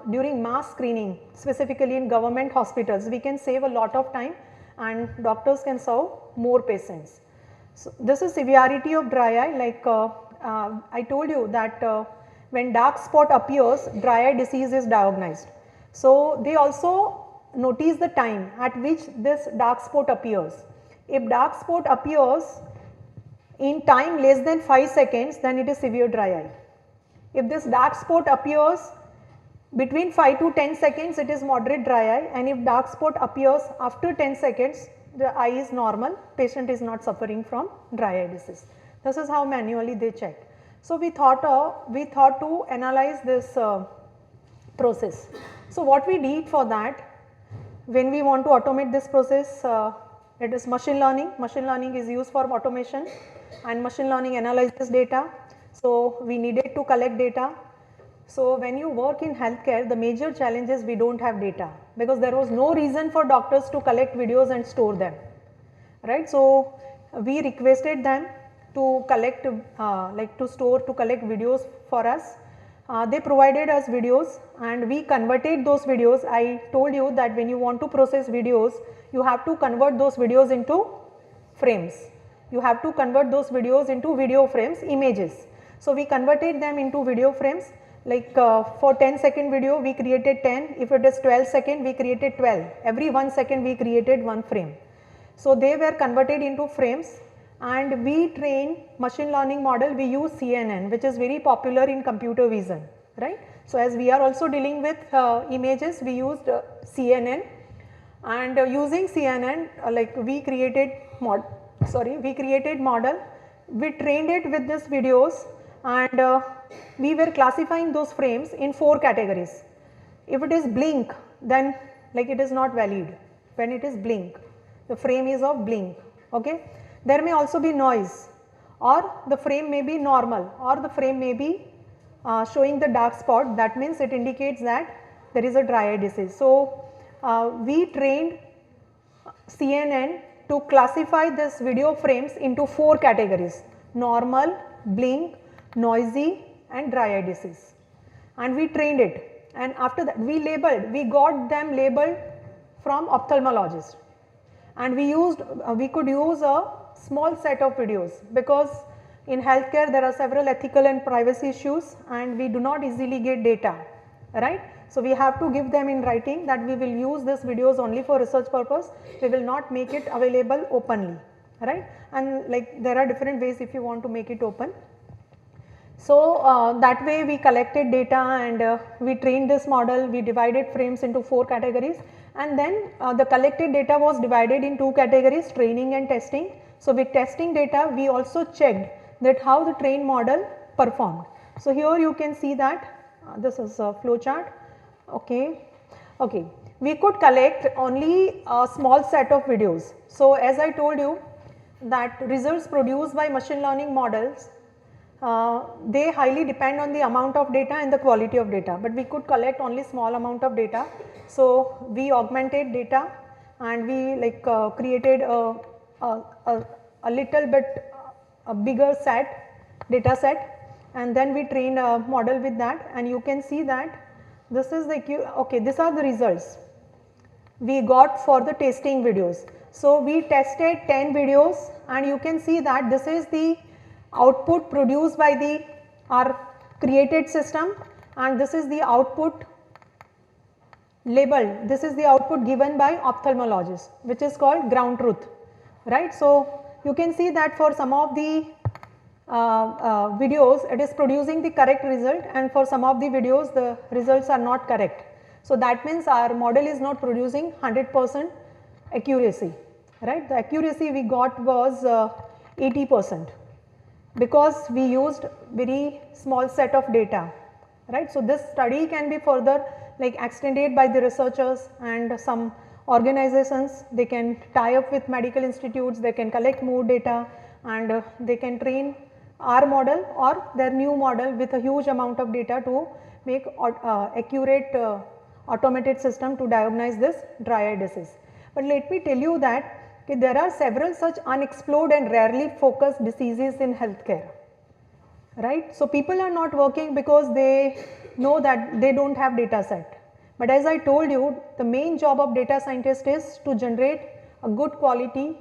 during mass screening, specifically in government hospitals, we can save a lot of time and doctors can serve more patients. So this is severity of dry eye, like I told you that when dark spot appears, dry eye disease is diagnosed. So they also notice the time at which this dark spot appears. If dark spot appears in time less than 5 seconds, then it is severe dry eye. If this dark spot appears between 5 to 10 seconds, it is moderate dry eye, and if dark spot appears after 10 seconds, the eye is normal, patient is not suffering from dry eye disease. This is how manually they check. So we thought to analyze this process. So what we did for that, when we want to automate this process, it is machine learning. Machine learning is used for automation, and machine learning analyzes data. So we needed to collect data. So when you work in healthcare, the major challenge is we do not have data, because there was no reason for doctors to collect videos and store them, right. So we requested them to collect to collect videos for us. They provided us videos and we converted those videos. I told you that when you want to process videos, you have to convert those videos into frames. You have to convert those videos into video frames, images. So we converted them into video frames, like for 10-second video we created 10, if it is 12-second we created 12, every 1 second we created 1 frame. So they were converted into frames, and we train machine learning model, we use CNN, which is very popular in computer vision, right. So as we are also dealing with images, we used CNN, and using CNN we created model, we trained it with these videos, and we were classifying those frames in 4 categories. If it is blink, then it is not valid. When it is blink, the frame is of blink, okay. There may also be noise, or the frame may be normal, or the frame may be showing the dark spot, that means it indicates that there is a dry eye disease. So we trained CNN to classify this video frames into 4 categories: normal, blink, noisy and dry eye disease, and we trained it, and after that we got them labeled from ophthalmologist, and we could use a small set of videos, because in healthcare there are several ethical and privacy issues and we do not easily get data, right. So we have to give them in writing that we will use these videos only for research purpose, we will not make it available openly, right, and there are different ways if you want to make it open. So that way we collected data, and we trained this model, we divided frames into 4 categories, and then the collected data was divided in 2 categories, training and testing. So with testing data we also checked that how the trained model performed. So here you can see that this is a flow chart, okay. We could collect only a small set of videos. So as I told you that results produced by machine learning models, they highly depend on the amount of data and the quality of data, but we could collect only small amount of data. So we augmented data, and we created a little bit a bigger data set, and then we trained a model with that, and you can see that this is these are the results we got for the testing videos. So we tested 10 videos, and you can see that this is the output produced by our created system, and this is the output labeled, this is the output given by ophthalmologist, which is called ground truth, right. So you can see that for some of the videos it is producing the correct result, and for some of the videos the results are not correct. So that means our model is not producing 100% accuracy, right. The accuracy we got was 80%, because we used very small set of data, right. So this study can be further extended by the researchers and some organizations. They can tie up with medical institutes, they can collect more data, and they can train our model or their new model with a huge amount of data to make accurate automated system to diagnose this dry eye disease. But let me tell you that okay, there are several such unexplored and rarely focused diseases in healthcare, right. So people are not working because they know that they don't have data set. But as I told you, the main job of data scientist is to generate a good quality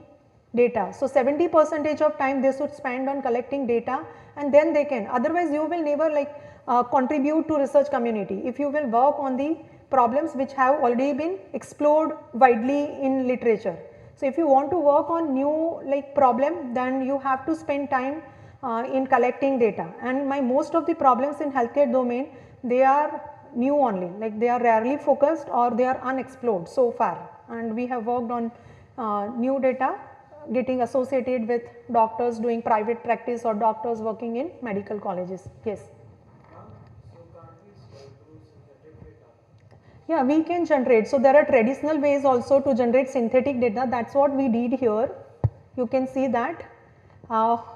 data. So 70% of time they should spend on collecting data, and then they can, otherwise you will never like contribute to research community if you will work on the problems which have already been explored widely in literature. So if you want to work on new like problem, then you have to spend time in collecting data, and most of the problems in healthcare domain, they are new only, like they are rarely focused or they are unexplored so far, and we have worked on new data getting associated with doctors doing private practice or doctors working in medical colleges. Yes. Yeah, we can generate. So there are traditional ways also to generate synthetic data. That's what we did here. You can see that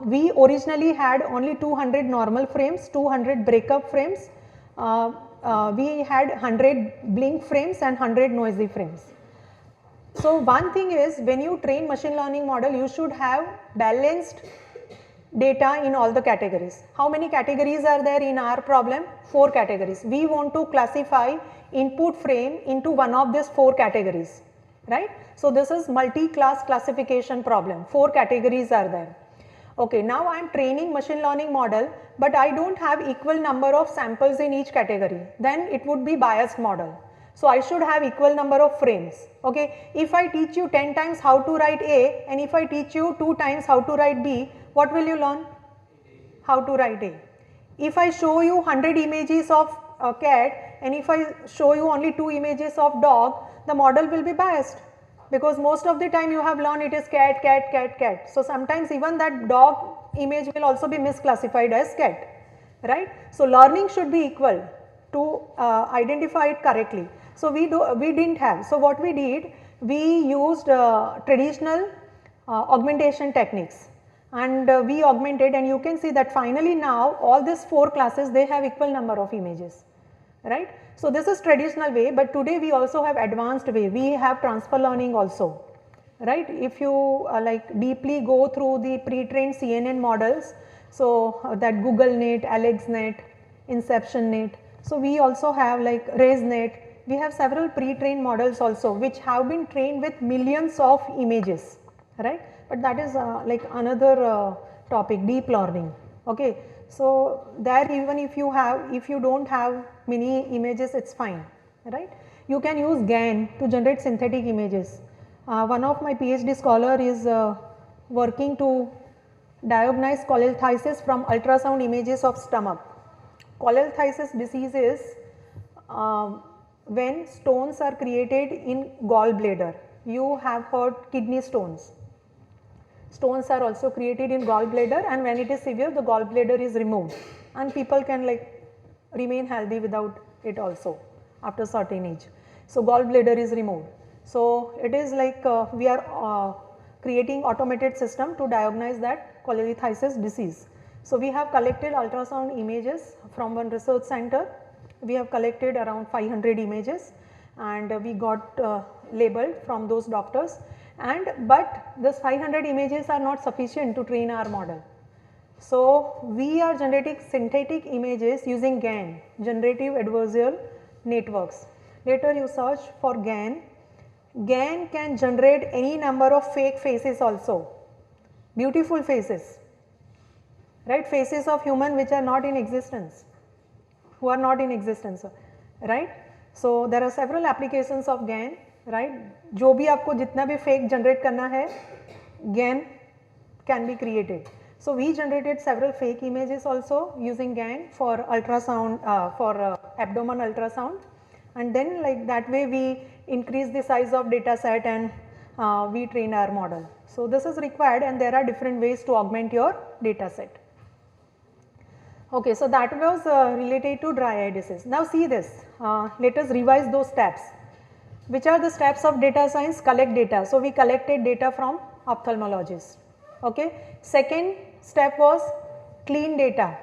we originally had only 200 normal frames, 200 breakup frames. We had 100 blink frames and 100 noisy frames. So one thing is, when you train machine learning model, you should have balanced data in all the categories. How many categories are there in our problem? 4 categories. We want to classify input frame into one of these 4 categories, right. So this is multi-class classification problem, 4 categories are there. Okay, now I am training machine learning model, but I don't have equal number of samples in each category, then it would be biased model. So I should have equal number of frames. Okay, if I teach you 10 times how to write A, and if I teach you 2 times how to write B, what will you learn? How to write A. If I show you 100 images of a cat, and if I show you only 2 images of dog, the model will be biased, because most of the time you have learned it is cat, cat, cat, cat. So sometimes even that dog image will also be misclassified as cat, right. So learning should be equal to identify it correctly. So we didn't have. So what we did, we used traditional augmentation techniques, and we augmented, and you can see that finally now all these 4 classes, they have equal number of images, right. So this is traditional way, but today we also have advanced way, we have transfer learning also, right. If you like deeply go through the pre-trained CNN models, so that GoogleNet, AlexNet, InceptionNet, so we also have like ResNet, we have several pre-trained models also which have been trained with millions of images, right. But that is like another topic, deep learning. Okay. So there, even if you don't have many images, it's fine, right. You can use GAN to generate synthetic images. One of my PhD scholar is working to diagnose cholelithiasis from ultrasound images of stomach. Cholelithiasis disease is when stones are created in gallbladder. You have heard kidney stones. Stones are also created in gallbladder, and when it is severe, the gallbladder is removed, and people can like remain healthy without it also after certain age. So gallbladder is removed. So it is like we are creating automated system to diagnose that cholelithiasis disease. So we have collected ultrasound images from one research center. We have collected around 500 images, and we got labeled from those doctors. But this 500 images are not sufficient to train our model. So we are generating synthetic images using GAN, generative adversarial networks. Later you search for GAN. GAN can generate any number of fake faces also, beautiful faces, right, faces of human which are not in existence, who are not in existence, right. So there are several applications of GAN, right. जो भी आपको जितना भी fake generate करना है, GAN can be created. So we generated several fake images also using GAN for ultrasound, for abdomen ultrasound, and then like that way we increase the size of data set, and we train our model. So this is required, and there are different ways to augment your data set. Okay, so that was related to dry eye disease. Now see this, let us revise those steps. Which are the steps of data science? Collect data. So we collected data from ophthalmologists. Okay. Second step was clean data.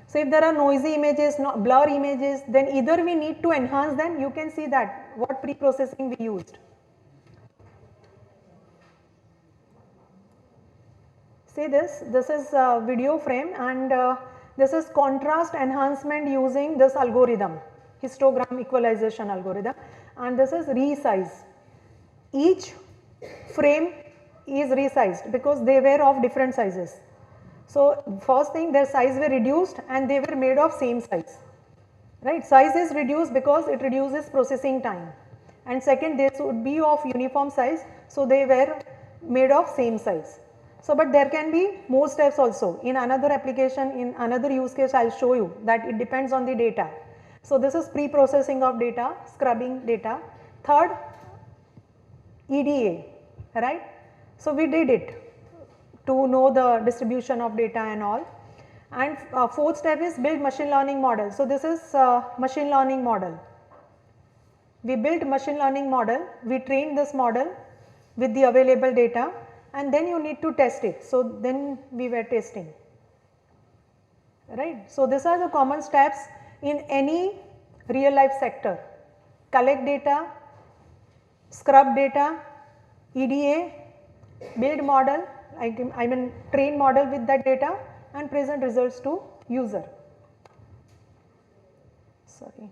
So if there are noisy images, blur images, then either we need to enhance them. You can see that what pre-processing we used. See this is a video frame, and this is contrast enhancement using this algorithm, histogram equalization algorithm, and this is resize. Each frame is resized because they were of different sizes. So, first thing, their size were reduced and they were made of same size, right. Size is reduced because it reduces processing time, and second, they should be of uniform size, so they were made of same size. So, but there can be more steps also. In another application, in another use case, I will show you that it depends on the data. So, this is pre-processing of data, scrubbing data. Third, EDA, right. So, we did it to know the distribution of data and all. And fourth step is build machine learning model. So, this is machine learning model. We built machine learning model, we trained this model with the available data, and then you need to test it. So, then we were testing, right. So, these are the common steps in any real life sector: collect data, scrub data, EDA, build model, I mean train model with that data, and present results to user. Sorry.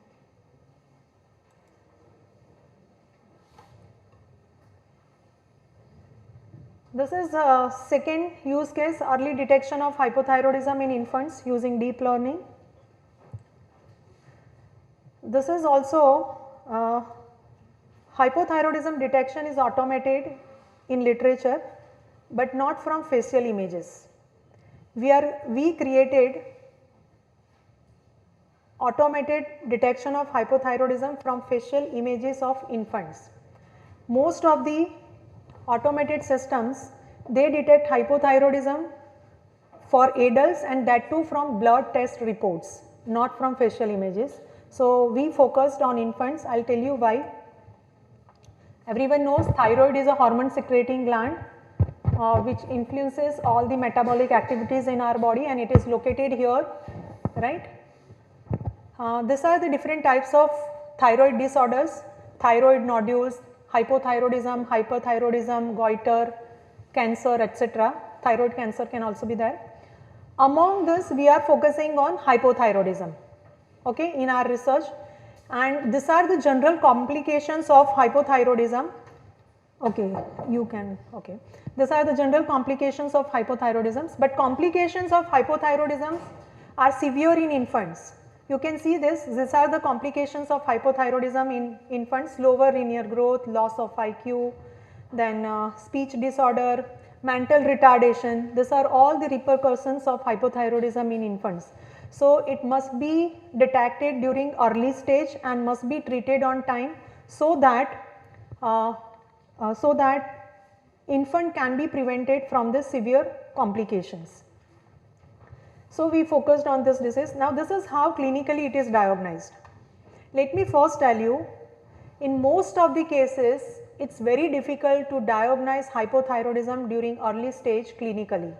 This is a second use case, early detection of hypothyroidism in infants using deep learning. This is also hypothyroidism detection is automated in literature, but not from facial images. We created automated detection of hypothyroidism from facial images of infants. Most of the automated systems, they detect hypothyroidism for adults, and that too from blood test reports, not from facial images. So, we focused on infants. I will tell you why. Everyone knows thyroid is a hormone secreting gland which influences all the metabolic activities in our body, and it is located here, right. These are the different types of thyroid disorders: thyroid nodules, hypothyroidism, hyperthyroidism, goiter, cancer, etc. Thyroid cancer can also be there. Among this, we are focusing on hypothyroidism, okay, in our research, and these are the general complications of hypothyroidism. Okay, you can, okay. These are the general complications of hypothyroidism, but complications of hypothyroidism are severe in infants. You can see this, these are the complications of hypothyroidism in infants: slower linear growth, loss of IQ, then speech disorder, mental retardation. These are all the repercussions of hypothyroidism in infants. So, it must be detected during early stage and must be treated on time, so that infant can be prevented from the severe complications. So, we focused on this disease. Now, this is how clinically it is diagnosed. Let me first tell you, in most of the cases, it is very difficult to diagnose hypothyroidism during early stage clinically,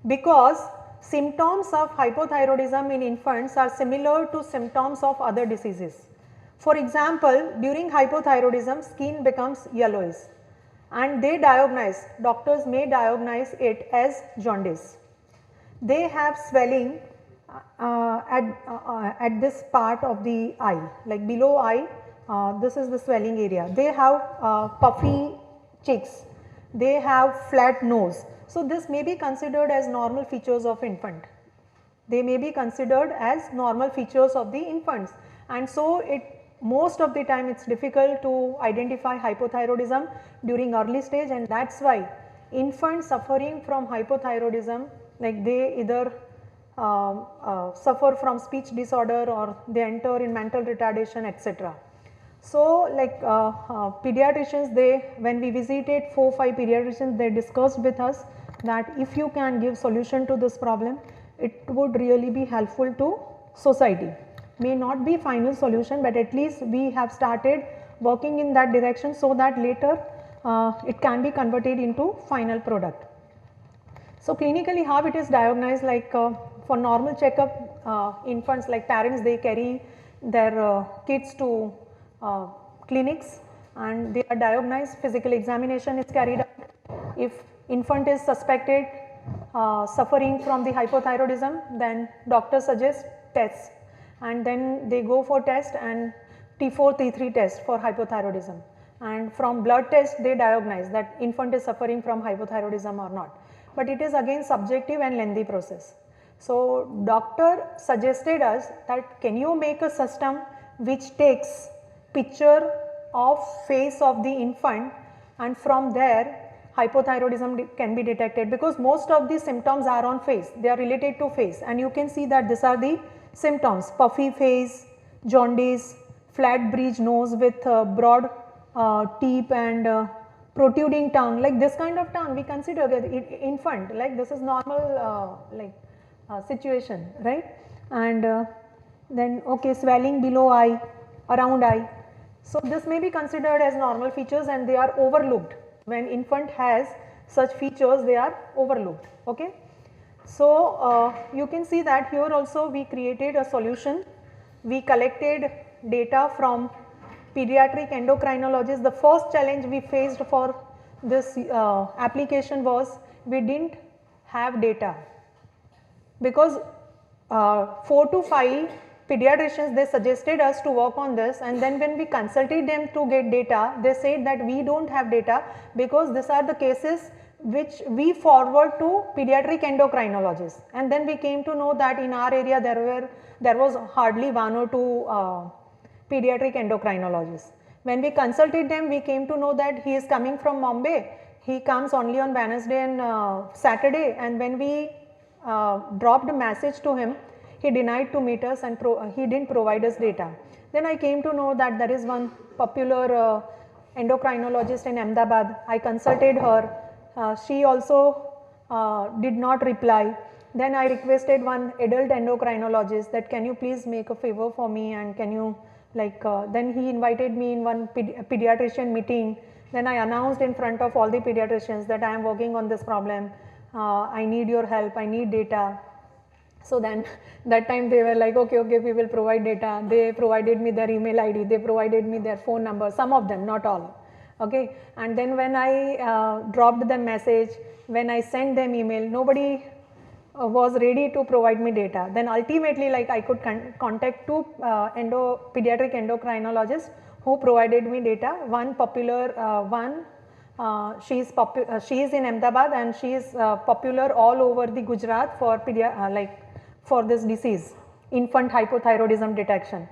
because symptoms of hypothyroidism in infants are similar to symptoms of other diseases. For example, during hypothyroidism, skin becomes yellowish, and doctors may diagnose it as jaundice. They have swelling at this part of the eye, like below eye, this is the swelling area. They have puffy cheeks, they have flat nose. So, this may be considered as normal features of infant. They may be considered as normal features of the infants, and so most of the time it is difficult to identify hypothyroidism during early stage, and that is why infants suffering from hypothyroidism, like they either suffer from speech disorder or they enter in mental retardation, etc. So, like pediatricians, when we visited 4-5 pediatricians, they discussed with us that if you can give solution to this problem, it would really be helpful to society. May not be final solution, but at least we have started working in that direction, so that later it can be converted into final product. So, clinically how it is diagnosed, like for normal checkup, infants, like parents, they carry their kids to clinics and they are diagnosed, physical examination is carried out. If infant is suspected, suffering from the hypothyroidism, then doctor suggests tests, and then they go for test and T4 T3 test for hypothyroidism, and from blood test they diagnose that infant is suffering from hypothyroidism or not, but it is again subjective and lengthy process. So doctor suggested us that can you make a system which takes picture of face of the infant, and from there hypothyroidism can be detected, because most of the symptoms are on face, they are related to face, and you can see that these are the symptoms: puffy face, jaundice, flat bridge nose with broad teeth and protruding tongue, like this kind of tongue we consider that infant, like this is normal situation, right? And then okay, swelling below eye, around eye, so this may be considered as normal features and they are overlooked. When infant has such features, they are overlooked, okay. So you can see that here also we created a solution. We collected data from pediatric endocrinologists. The first challenge we faced for this application was we didn't have data, because 4 to 5 pediatricians, they suggested us to work on this, and then when we consulted them to get data, they said that we do not have data because these are the cases which we forward to pediatric endocrinologists, and then we came to know that in our area there was hardly 1 or 2 pediatric endocrinologists. When we consulted them, we came to know that he is coming from Bombay, he comes only on Wednesday and Saturday, and when we dropped a message to him, he denied to meet us and he did not provide us data. Then I came to know that there is one popular endocrinologist in Ahmedabad. I consulted her, she also did not reply. Then I requested one adult endocrinologist that can you please make a favor for me, and can you then he invited me in one pediatrician meeting. Then I announced in front of all the pediatricians that I am working on this problem, I need your help, I need data. So then that time they were like, okay, we will provide data. They provided me their email ID, they provided me their phone number, some of them, not all, okay. And then when I dropped them message, when I sent them email, nobody was ready to provide me data. Then ultimately I could contact 2 pediatric endocrinologists who provided me data. One popular she is in Ahmedabad, and she is popular all over the Gujarat for for this disease, infant hypothyroidism detection.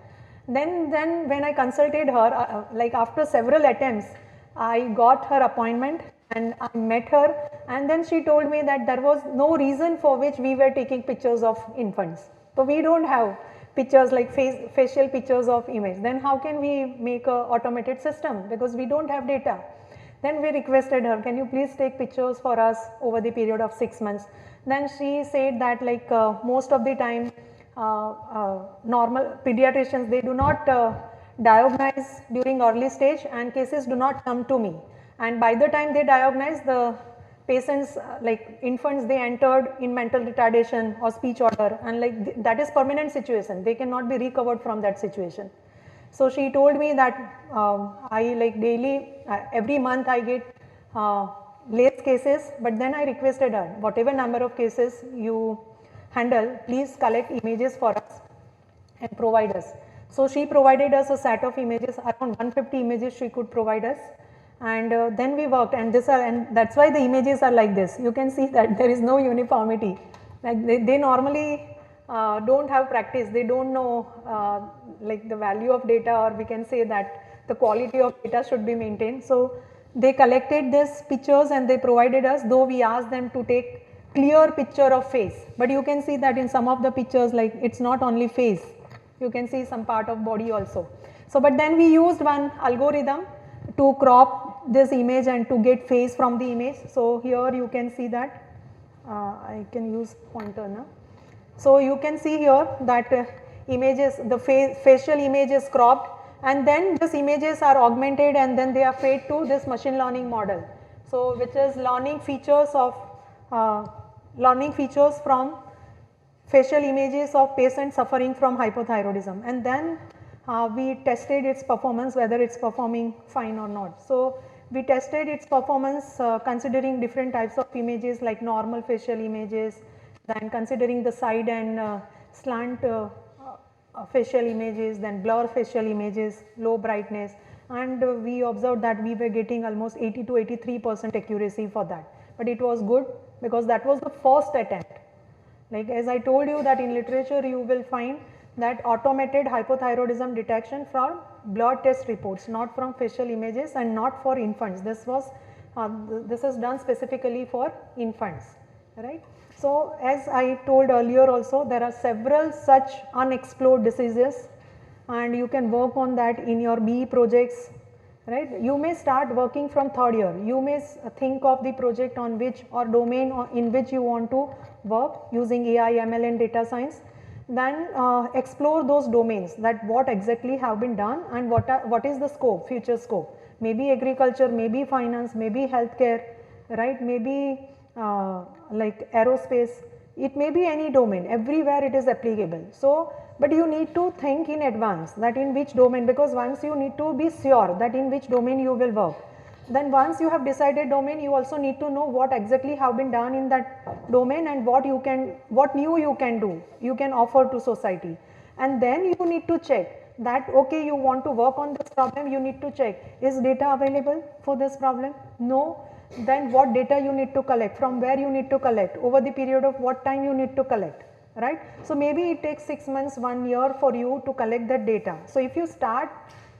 Then when I consulted her, after several attempts, I got her appointment and I met her, and then she told me that there was no reason for which we were taking pictures of infants. So we do not have pictures like facial pictures of image. Then how can we make a automated system, because we do not have data. Then we requested her, can you please take pictures for us over the period of 6 months. Then she said that most of the time normal pediatricians, they do not diagnose during early stage, and cases do not come to me, and by the time they diagnose, the patients infants, they entered in mental retardation or speech order, and that is permanent situation, they cannot be recovered from that situation. So she told me that I daily every month I get late cases, but then I requested her, whatever number of cases you handle, please collect images for us and provide us. So she provided us a set of images, around 150 images she could provide us, and then we worked, and that's why the images are like this. You can see that there is no uniformity, they normally don't have practice, they don't know the value of data, or we can say that the quality of data should be maintained. So they collected these pictures and they provided us, though we asked them to take clear picture of face, but you can see that in some of the pictures it's not only face, you can see some part of body also. So but then we used one algorithm to crop this image and to get face from the image. So here you can see that I can use pointer now. So you can see here that images, the facial image is cropped, and then these images are augmented and then they are fed to this machine learning model. So which is learning features from facial images of patients suffering from hypothyroidism, and then we tested its performance, whether it's performing fine or not. So We tested its performance considering different types of images like normal facial images, then considering the side and slant facial images, then blur facial images, low brightness, and we observed that we were getting almost 80 to 83% accuracy for that. But it was good because that was the first attempt. Like as I told you that in literature you will find that automated hypothyroidism detection from blood test reports, not from facial images and not for infants. This is done specifically for infants, right. So as I told earlier also, there are several such unexplored diseases and you can work on that in your BE projects, right. You may start working from third year, you may think of the project on which or domain in which you want to work using AI, ML and data science, then explore those domains, that what exactly have been done and what is the scope, future scope, maybe agriculture, maybe finance, maybe healthcare, right, maybe like aerospace, it may be any domain, everywhere it is applicable. So, but you need to think in advance that in which domain, because once you need to be sure that in which domain you will work, then once you have decided domain, you also need to know what exactly have been done in that domain and what new you can do, you can offer to society. And then you need to check that okay, you want to work on this problem, you need to check, is data available for this problem? No. Then what data you need to collect, from where you need to collect, over the period of what time you need to collect, right. So maybe it takes 6 months, 1 year for you to collect that data. So if you start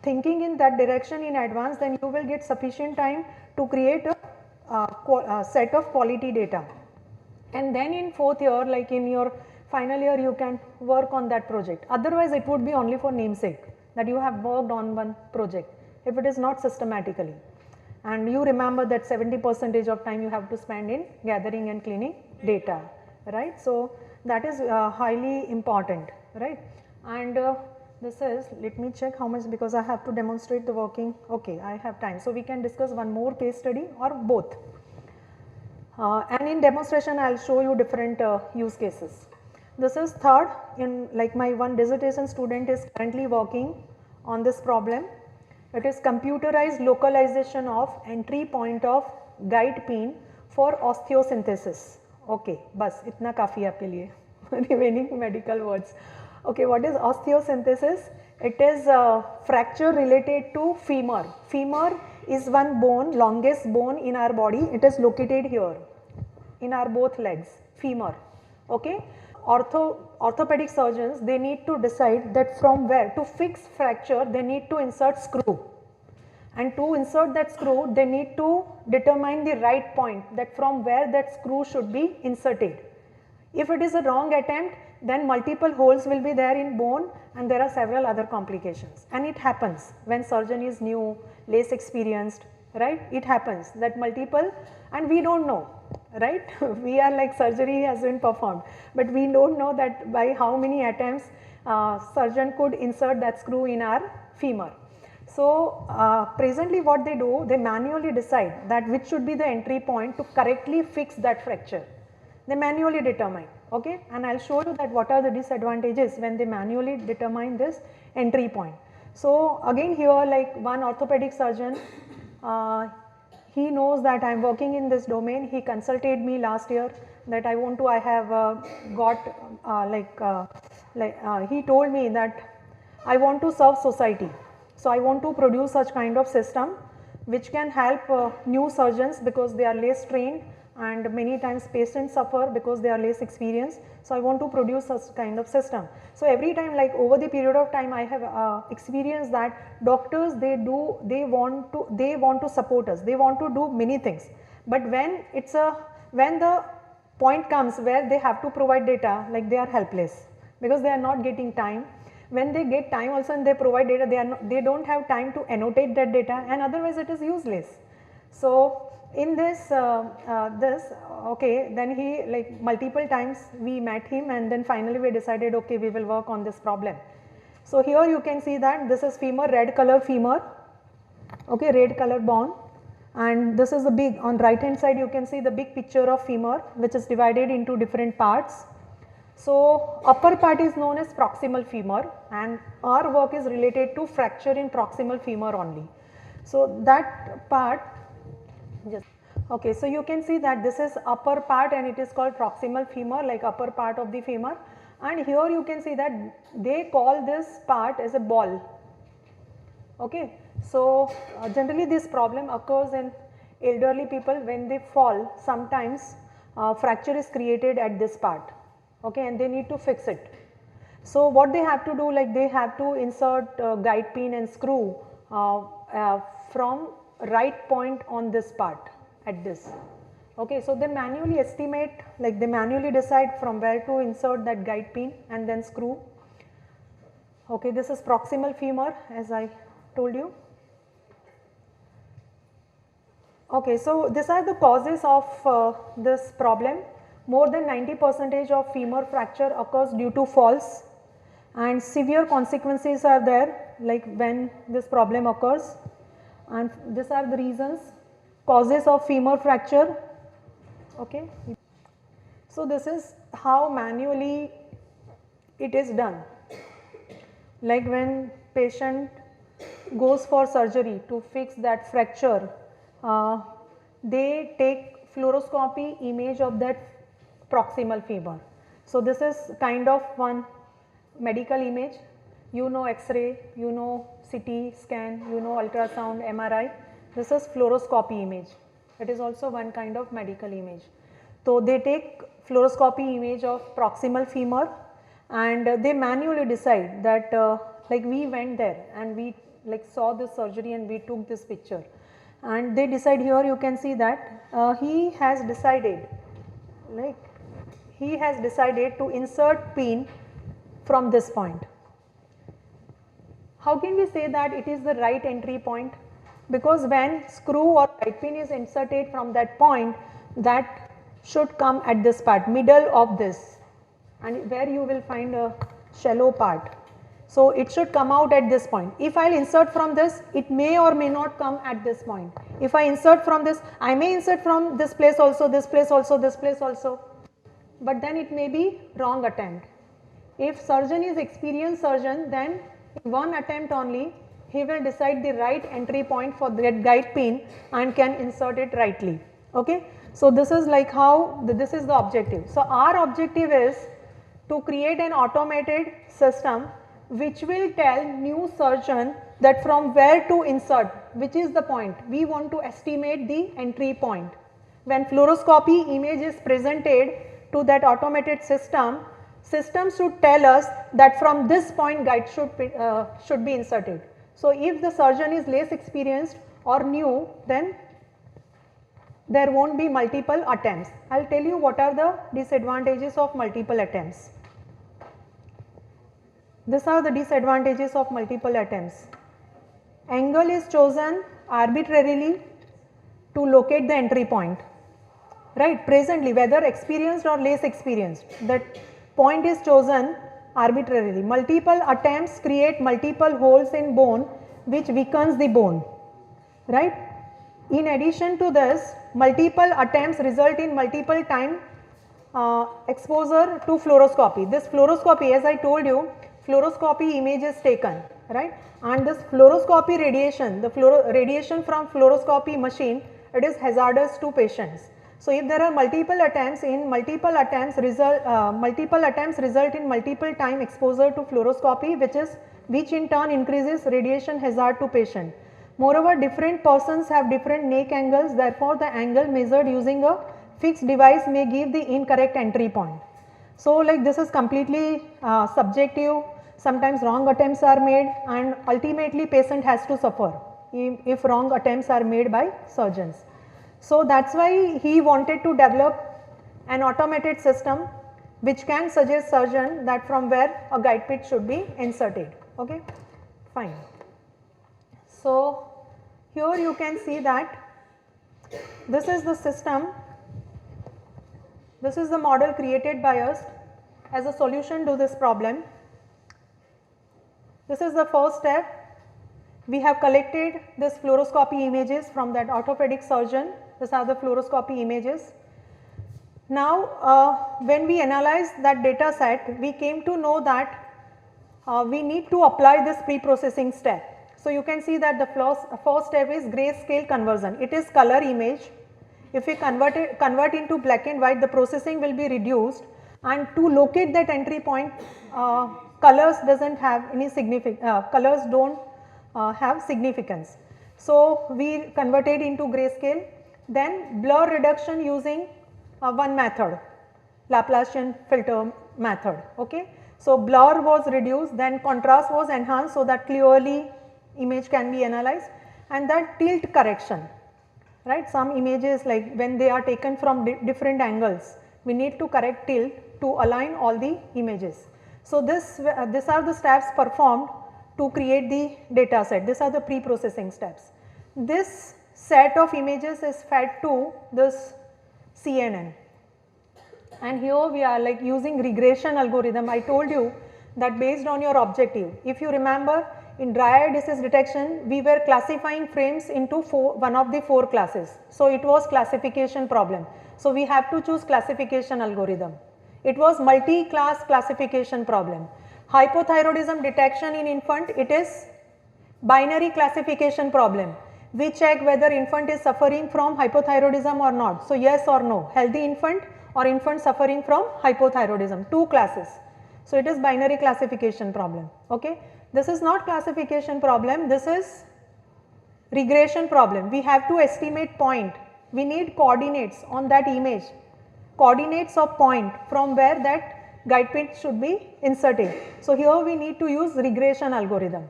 thinking in that direction in advance, then you will get sufficient time to create a set of quality data. And then in 4th year, like in your final year, you can work on that project. Otherwise it would be only for namesake that you have worked on one project, if it is not systematically. And you remember that 70% of time you have to spend in gathering and cleaning data, right. So that is highly important, right. And this is, let me check how much, because I have to demonstrate the working, okay, I have time. So we can discuss one more case study or both. And in demonstration I will show you different use cases. This is third, in like my one dissertation student is currently working on this problem. It is computerized localization of entry point of guide pin for osteosynthesis. Okay, bas itna kafi hai aapke liye. Remaining medical words. Okay, what is osteosynthesis? It is a fracture related to femur. Femur is one bone, longest bone in our body. It is located here in our both legs, femur. Okay. Orthopedic surgeons, they need to decide that from where to fix fracture they need to insert screw, and to insert that screw they need to determine the right point, that from where that screw should be inserted. If it is a wrong attempt, then multiple holes will be there in bone and there are several other complications, and it happens when surgeon is new, less experienced, right. It happens that multiple, and we do not know, right. We are like surgery has been performed, but we do not know that by how many attempts surgeon could insert that screw in our femur. So presently what they do, they manually decide that which should be the entry point to correctly fix that fracture. They manually determine, okay, and I will show you that what are the disadvantages when they manually determine this entry point. So again here, like one orthopedic surgeon, he knows that I am working in this domain. He consulted me last year that I have he told me that I want to serve society. So I want to produce such kind of system which can help new surgeons, because they are less trained and many times patients suffer because they are less experienced. So I want to produce such kind of system. So every time, like over the period of time, I have experienced that doctors, they want to support us, they want to do many things, but when the point comes where they have to provide data, like they are helpless because they are not getting time. When they get time also and they provide data, they do not have time to annotate that data, and otherwise it is useless. So in this, okay, then he, like multiple times we met him, and then finally we decided, okay, we will work on this problem. So here you can see that this is femur, red color femur, okay, red color bone, and this is the big, on right hand side you can see the big picture of femur which is divided into different parts. So upper part is known as proximal femur, and our work is related to fracture in proximal femur only. So that part Just okay, so you can see that this is upper part and it is called proximal femur, like upper part of the femur, and here you can see that they call this part as a ball. Okay, so generally this problem occurs in elderly people when they fall. Sometimes fracture is created at this part, okay, and they need to fix it. So what they have to do, like they have to insert guide pin and screw from right point on this part at this. Okay, so they manually estimate, like they manually decide from where to insert that guide pin and then screw. Okay, this is proximal femur as I told you. Okay, so these are the causes of this problem. More than 90% of femur fracture occurs due to falls, and severe consequences are there, like when this problem occurs, and these are the reasons, causes of femur fracture. Okay. So this is how manually it is done, like when patient goes for surgery to fix that fracture, they take fluoroscopy image of that proximal femur. So this is kind of one medical image, you know X-ray, you know CT scan, you know ultrasound, MRI, this is fluoroscopy image, it is also one kind of medical image. So they take fluoroscopy image of proximal femur and they manually decide that like we went there and we like saw this surgery and we took this picture, and they decide, here you can see that he has decided to insert pin from this point. How can we say that it is the right entry point? Because when screw or guide pin is inserted from that point, that should come at this part, middle of this, and where you will find a shallow part. So it should come out at this point. If I will insert from this, it may or may not come at this point. If I insert from this, I may insert from this place also, this place also, this place also, but then it may be wrong attempt. If surgeon is experienced surgeon, then in one attempt only he will decide the right entry point for that guide pin and can insert it rightly. Okay. So this is like how this is the objective. So our objective is to create an automated system which will tell new surgeon that from where to insert, which is the point. We want to estimate the entry point. When fluoroscopy image is presented to that automated system, system should tell us that from this point guide should be inserted. So if the surgeon is less experienced or new, then there won't be multiple attempts. I will tell you what are the disadvantages of multiple attempts. These are the disadvantages of multiple attempts. Angle is chosen arbitrarily to locate the entry point, right? Presently, whether experienced or less experienced, that point is chosen arbitrarily. Multiple attempts create multiple holes in bone which weakens the bone, right? In addition to this, multiple attempts result in multiple time exposure to fluoroscopy. This fluoroscopy, as I told you, fluoroscopy image is taken, right? And this fluoroscopy radiation, the radiation from fluoroscopy machine, it is hazardous to patients. So if there are multiple attempts, multiple attempts result in multiple time exposure to fluoroscopy, which in turn increases radiation hazard to patient. Moreover, different persons have different neck angles, therefore the angle measured using a fixed device may give the incorrect entry point. So like this is completely subjective, sometimes wrong attempts are made and ultimately patient has to suffer if wrong attempts are made by surgeons. So that is why he wanted to develop an automated system which can suggest surgeon that from where a guide pin should be inserted. Okay, fine. So here you can see that this is the system, this is the model created by us as a solution to this problem. This is the first step. We have collected this fluoroscopy images from that orthopedic surgeon. These are the fluoroscopy images. Now when we analyze that data set, we came to know that we need to apply this pre-processing step. So you can see that the first step is grayscale conversion. It is color image. If we convert into black and white, the processing will be reduced, and to locate that entry point, colors doesn't have any colors don't have significance. So we converted into grayscale. Then blur reduction using one method, Laplacian filter method. Okay. So blur was reduced, then contrast was enhanced so that clearly image can be analyzed, and that tilt correction, right. Some images, like when they are taken from different angles, we need to correct tilt to align all the images. So these are the steps performed to create the data set. These are the pre-processing steps. This set of images is fed to this CNN, and here we are like using regression algorithm. I told you that based on your objective, if you remember, in dry eye disease detection, we were classifying frames into one of the 4 classes. So it was classification problem. So we have to choose classification algorithm. It was multi-class classification problem. Hypothyroidism detection in infant, it is binary classification problem. We check whether infant is suffering from hypothyroidism or not. So yes or no, healthy infant or infant suffering from hypothyroidism, 2 classes. So it is binary classification problem. Okay. This is not classification problem, this is regression problem. We have to estimate point, we need coordinates on that image, coordinates of point from where that guide pin should be inserted. So here we need to use regression algorithm.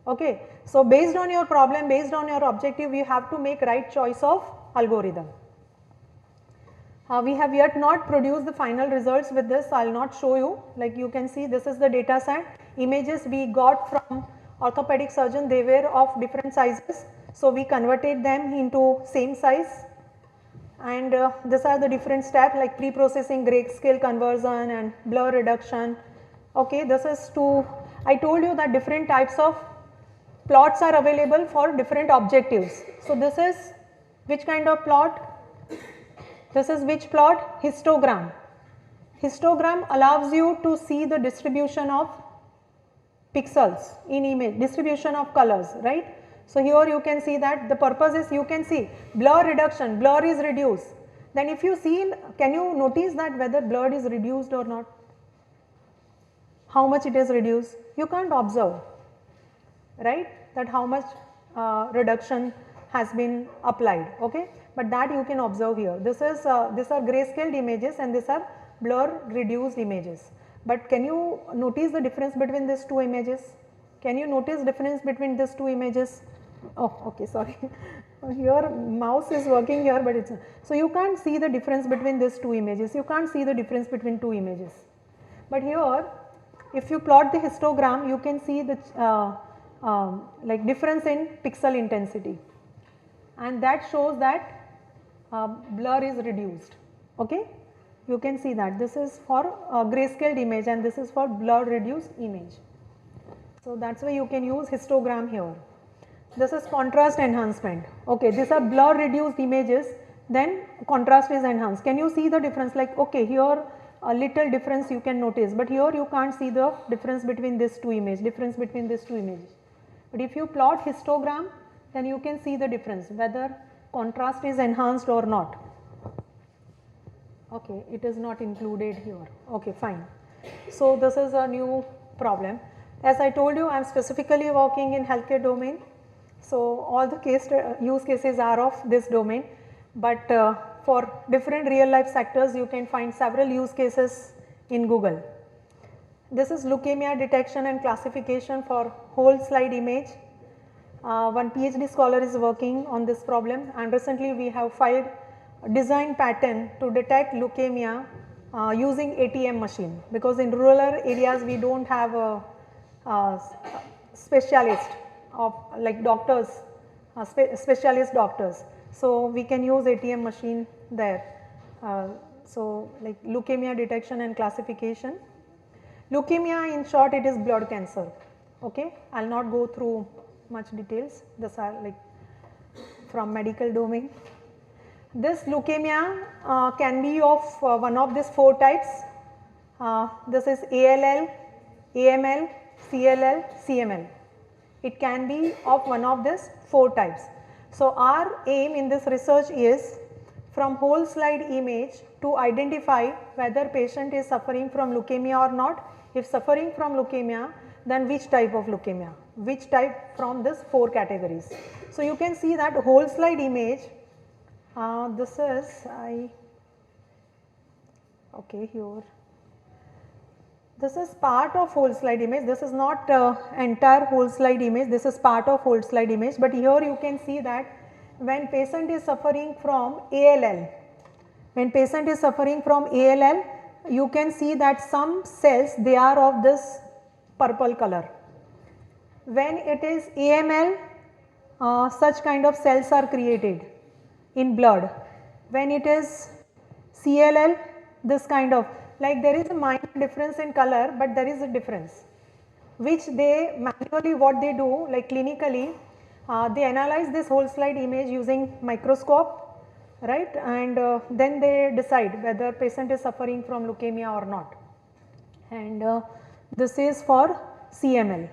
Okay. So based on your problem, based on your objective, you have to make right choice of algorithm. We have yet not produced the final results with this. I will not show you. Like you can see, this is the data set. Images we got from orthopedic surgeon, they were of different sizes. So we converted them into same size, and these are the different steps like pre-processing, grayscale conversion and blur reduction. Okay, this is I told you that different types of plots are available for different objectives. So this is which kind of plot? This is which plot? Histogram. Histogram allows you to see the distribution of pixels in image, distribution of colors, right. So here you can see that the purpose is, you can see blur reduction, blur is reduced. Then if you see, can you notice that whether blur is reduced or not? How much it is reduced? You can't observe, right, that how much reduction has been applied. Okay. But that you can observe here. These are grayscaled images and these are blur reduced images. But can you notice the difference between these 2 images? Can you notice difference between these 2 images? Oh, okay, sorry. Your mouse is working here, but it's so you can't see the difference between these 2 images. You can't see the difference between 2 images. But here, if you plot the histogram, you can see the like difference in pixel intensity, and that shows that blur is reduced. Okay, you can see that this is for grayscaled image and this is for blur reduced image. So that's why you can use histogram here. This is contrast enhancement. Okay, these are blur reduced images, then contrast is enhanced. Can you see the difference? Like, okay, here a little difference you can notice, but here you can't see the difference between these 2 images, But if you plot histogram, then you can see the difference whether contrast is enhanced or not. Okay, it is not included here. Okay, fine. So this is a new problem. As I told you, I am specifically working in healthcare domain. So all the use cases are of this domain, but for different real life sectors you can find several use cases in Google. This is leukemia detection and classification for whole slide image. One PhD scholar is working on this problem, and recently we have filed a design patent to detect leukemia using ATM machine, because in rural areas we do not have a specialist of like doctors, specialist doctors. So we can use ATM machine there. So like leukemia detection and classification. Leukemia, in short, it is blood cancer. Okay, I will not go through much details. These are like from medical domain. This leukemia can be of one of these 4 types. This is ALL, AML, CLL, CML. It can be of one of these 4 types. So, our aim in this research is from whole slide image to identify whether patient is suffering from leukemia or not. If suffering from leukemia, then which type of leukemia, which type from this 4 categories. So, you can see that whole slide image, this is here. This is part of whole slide image, this is not entire whole slide image, this is part of whole slide image, but here you can see that when patient is suffering from ALL, you can see that some cells, they are of this purple color. When it is AML, such kind of cells are created in blood. When it is CLL, this kind of, like there is a minor difference in color, but there is a difference which they manually what they do, like clinically they analyze this whole slide image using microscope, right, and then they decide whether patient is suffering from leukemia or not, and this is for CML.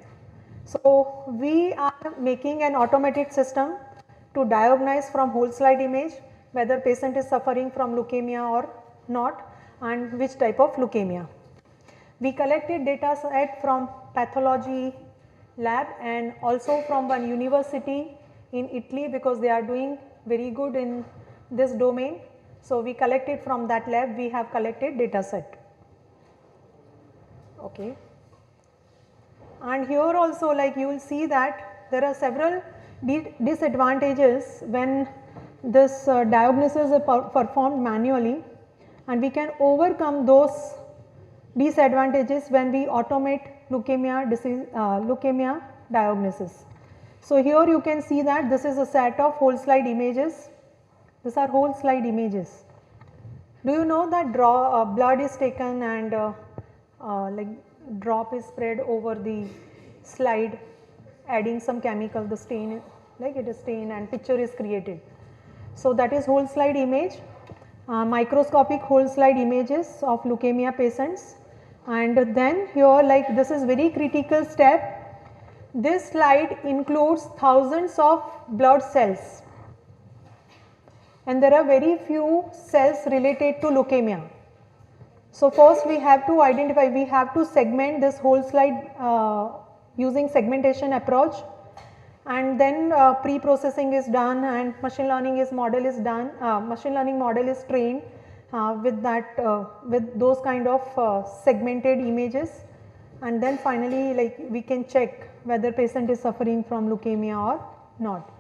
So, we are making an automated system to diagnose from whole slide image whether patient is suffering from leukemia or not and which type of leukemia. We collected data set from pathology lab and also from one university in Italy because they are doing very good in this domain. So, we collected from that lab, we have collected data set. Okay. And here also, like you will see that there are several disadvantages when this diagnosis is performed manually, and we can overcome those disadvantages when we automate leukemia diagnosis. So, here you can see that this is a set of whole slide images, these are whole slide images. Do you know that blood is taken and like drop is spread over the slide, adding some chemical, the stain, like it is stain and picture is created. So, that is whole slide image, microscopic whole slide images of leukemia patients, and then here like this is very critical step. This slide includes thousands of blood cells and there are very few cells related to leukemia. So, first we have to identify, we have to segment this whole slide using segmentation approach, and then pre-processing is done and machine learning model is done, machine learning model is trained with that with those kind of segmented images, and then finally like we can check whether patient is suffering from leukemia or not.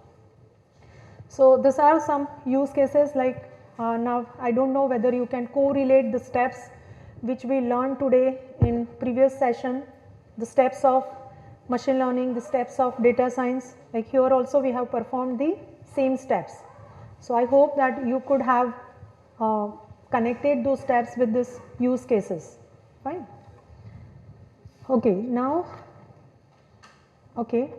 So, these are some use cases, like now I do not know whether you can correlate the steps which we learned today in previous session, the steps of machine learning, the steps of data science, like here also we have performed the same steps. So, I hope that you could have connected those steps with these use cases, fine. Okay, now, okay,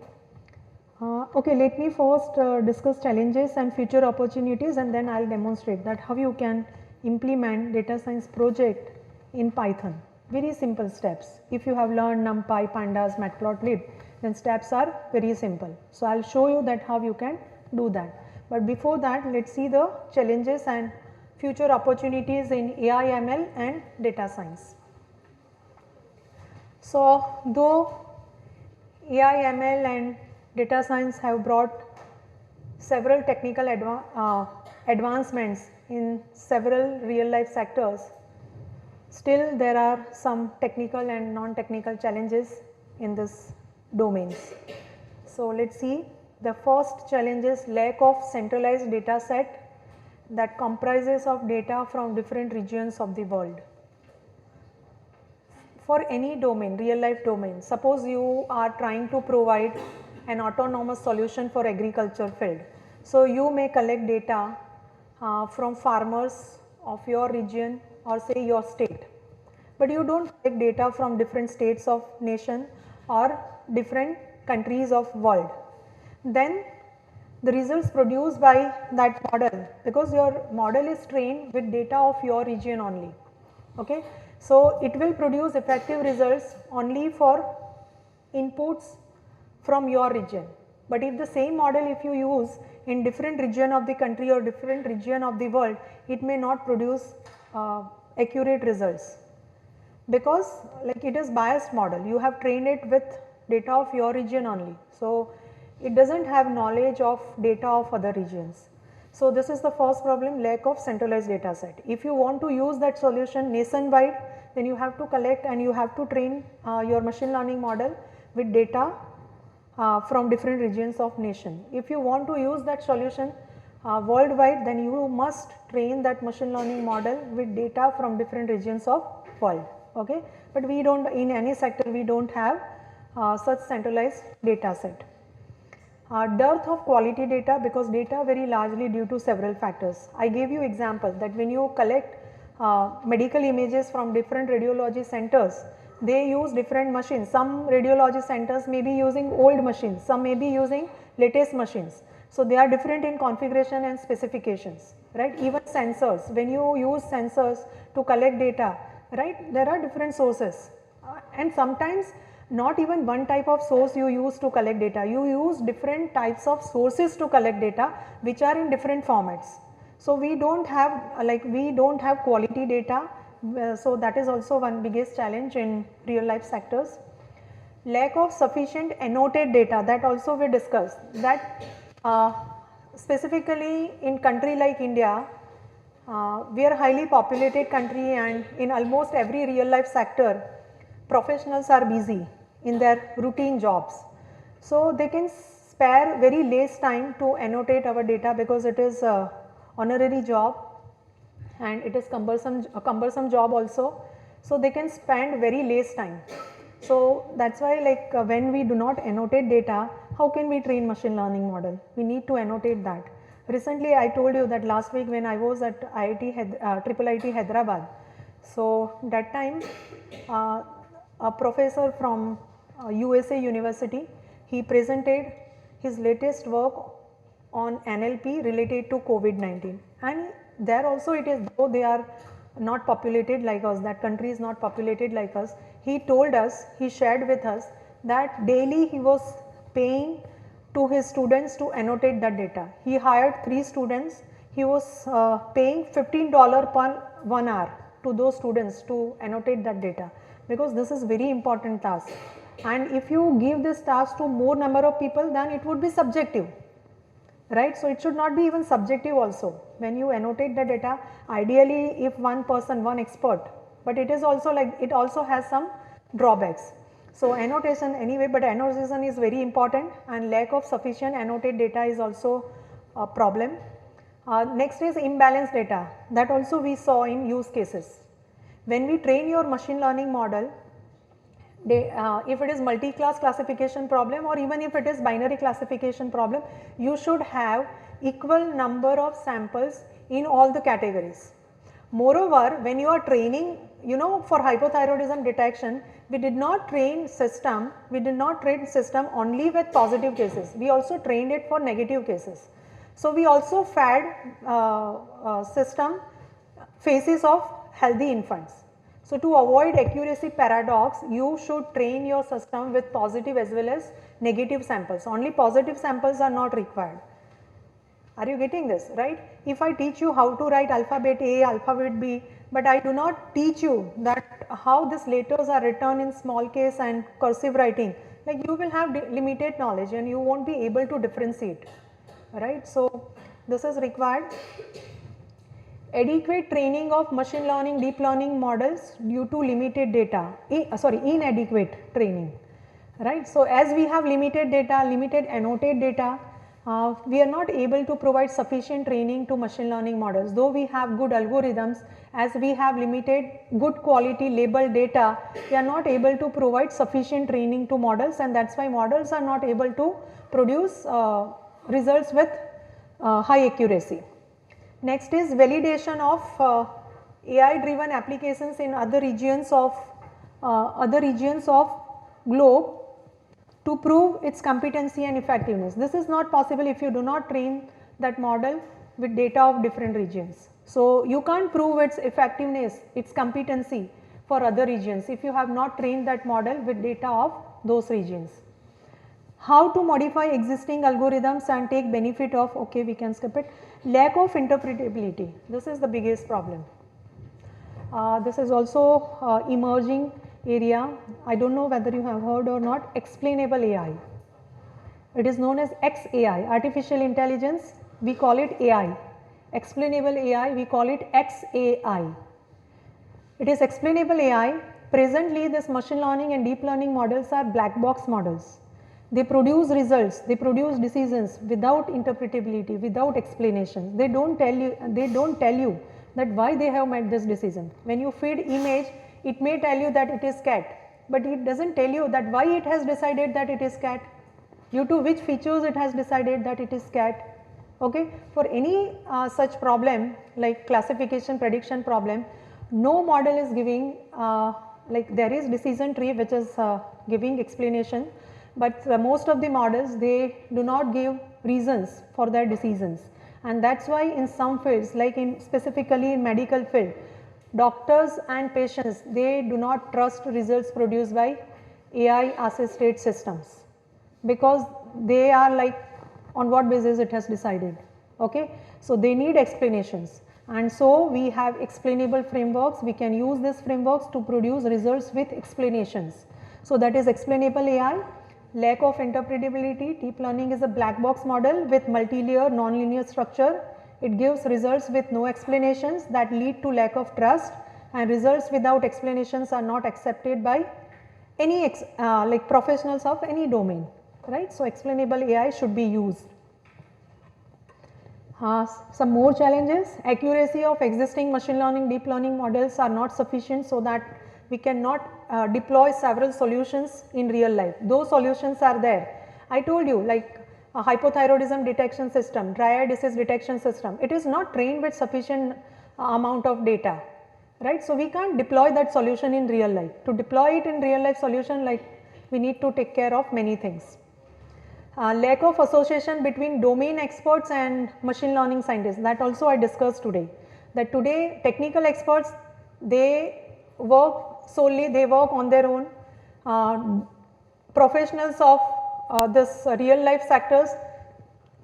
let me first discuss challenges and future opportunities, and then I will demonstrate that how you can implement data science project in Python. Very simple steps. If you have learned NumPy, Pandas, Matplotlib, then steps are very simple. So, I will show you that how you can do that. But before that, let us see the challenges and future opportunities in AI, ML and data science. So, though AI, ML and data science have brought several technical advancements in several real life sectors, still there are some technical and non-technical challenges in this domains. So, let us see, the first challenge is lack of centralized data set that comprises of data from different regions of the world. For any domain, real life domain, suppose you are trying to provide an autonomous solution for agriculture field. So, you may collect data from farmers of your region or say your state, but you do not collect data from different states of nation or different countries of world. Then the results produced by that model, because your model is trained with data of your region only, okay. So, it will produce effective results only for inputs from your region. But if the same model if you use in different region of the country or different region of the world, it may not produce accurate results, because like it is biased model, you have trained it with data of your region only. So, it does not have knowledge of data of other regions. So, this is the first problem, lack of centralized data set. If you want to use that solution nationwide, then you have to collect and you have to train your machine learning model with data from different regions of nation. If you want to use that solution worldwide, then you must train that machine learning model with data from different regions of world. Okay? But we do not, in any sector we do not have such centralized data set. Dearth of quality data, because data vary largely due to several factors. I gave you example that when you collect medical images from different radiology centers, they use different machines. Some radiology centers may be using old machines, some may be using latest machines. So, they are different in configuration and specifications, right. Even sensors, when you use sensors to collect data, right, there are different sources and sometimes not even one type of source you use to collect data, you use different types of sources to collect data which are in different formats. So, we do not have quality data, so that is also one biggest challenge in real life sectors. Lack of sufficient annotated data, that also we discussed, that specifically in country like India, we are a highly populated country and in almost every real life sector professionals are busy in their routine jobs. So, they can spare very less time to annotate our data because it is a honorary job and it is a cumbersome job also. So, they can spend very less time. So, that is why like when we do not annotate data, how can we train machine learning model? We need to annotate that. Recently I told you that last week when I was at IIT Hyderabad, so that time a professor from USA University, he presented his latest work on NLP related to COVID-19, and there also it is, though they are not populated like us, that country is not populated like us, he told us, he shared with us that daily he was paying to his students to annotate that data. He hired 3 students, he was paying $15 per 1 hour to those students to annotate that data, because this is very important task, and if you give this task to more number of people, then it would be subjective, right. So, it should not be even subjective also. When you annotate the data, ideally if one person, one expert, but it is also like it also has some drawbacks. So, annotation anyway, but annotation is very important and lack of sufficient annotated data is also a problem. Next is imbalanced data, that also we saw in use cases. When we train your machine learning model, if it is multi-class classification problem or even if it is binary classification problem, you should have equal number of samples in all the categories. Moreover, when you are training, you know, for hypothyroidism detection, we did not train system only with positive cases, we also trained it for negative cases. So, we also fed system faces of healthy infants. So, to avoid accuracy paradox, you should train your system with positive as well as negative samples, only positive samples are not required. Are you getting this, right? If I teach you how to write alphabet A, alphabet B, but I do not teach you that how these letters are written in small case and cursive writing, like you will have limited knowledge and you will not be able to differentiate, right. So, this is required. Adequate training of machine learning, deep learning models due to limited data, inadequate training, right. So, as we have limited data, limited annotated data, we are not able to provide sufficient training to machine learning models, though we have good algorithms, as we have limited good quality labeled data, we are not able to provide sufficient training to models, and that is why models are not able to produce results with high accuracy. Next is validation of AI driven applications in other regions of globe to prove its competency and effectiveness. This is not possible if you do not train that model with data of different regions. So, you can't prove its effectiveness, its competency for other regions if you have not trained that model with data of those regions. How to modify existing algorithms and take benefit of, okay, we can skip it, lack of interpretability. This is the biggest problem. This is also emerging area. I do not know whether you have heard or not, explainable AI. It is known as XAI, artificial intelligence, we call it AI. Explainable AI, we call it XAI. It is explainable AI. Presently, this machine learning and deep learning models are black box models. They produce results, they produce decisions without interpretability, without explanations. They don't tell you that why they have made this decision. When you feed image, it may tell you that it is cat, but it does not tell you that why it has decided that it is cat, due to which features it has decided that it is cat. Okay. For any such problem like classification prediction problem, no model is giving like there is decision tree which is giving explanation, but most of the models they do not give reasons for their decisions, and that is why in some fields like in specifically in medical field, doctors and patients they do not trust results produced by AI assisted systems, because they are like on what basis it has decided. Okay. So, they need explanations, and so we have explainable frameworks. We can use these frameworks to produce results with explanations. So, that is explainable AI. Lack of interpretability, deep learning is a black box model with multi-layer non-linear structure. It gives results with no explanations that lead to lack of trust, and results without explanations are not accepted by any like professionals of any domain, right. So, explainable AI should be used. Some more challenges, accuracy of existing machine learning deep learning models are not sufficient, so that we cannot deploy several solutions in real life. Those solutions are there. I told you like a hypothyroidism detection system, dry eye disease detection system, it is not trained with sufficient amount of data, right. So, we can't deploy that solution in real life. To deploy it in real life solution, like we need to take care of many things. Lack of association between domain experts and machine learning scientists, that also I discussed today, that today technical experts they work solely, they work on their own. Professionals of this real life sectors,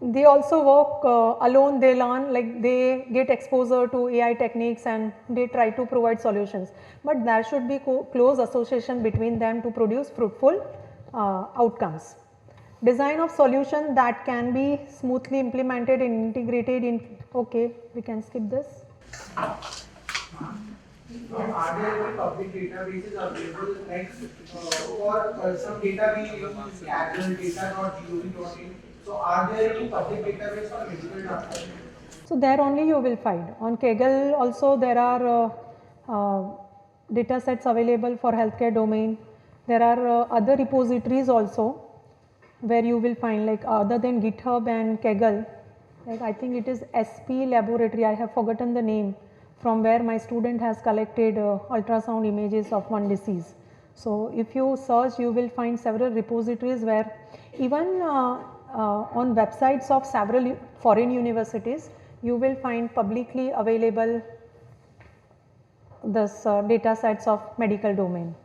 they also work alone, they learn, like they get exposure to AI techniques and they try to provide solutions, but there should be close association between them to produce fruitful outcomes. Design of solution that can be smoothly implemented and integrated in, okay, we can skip this. Are there any public databases available like for some data we use Kaggle data.gov.in, so are there any public database for medical data? So, there only you will find. On Kaggle also there are data sets available for healthcare domain. There are other repositories also where you will find, like other than GitHub and Kaggle, like I think it is SP laboratory, I have forgotten the name, from where my student has collected ultrasound images of one disease. So, if you search you will find several repositories where even on websites of several foreign universities you will find publicly available this data sets of medical domain.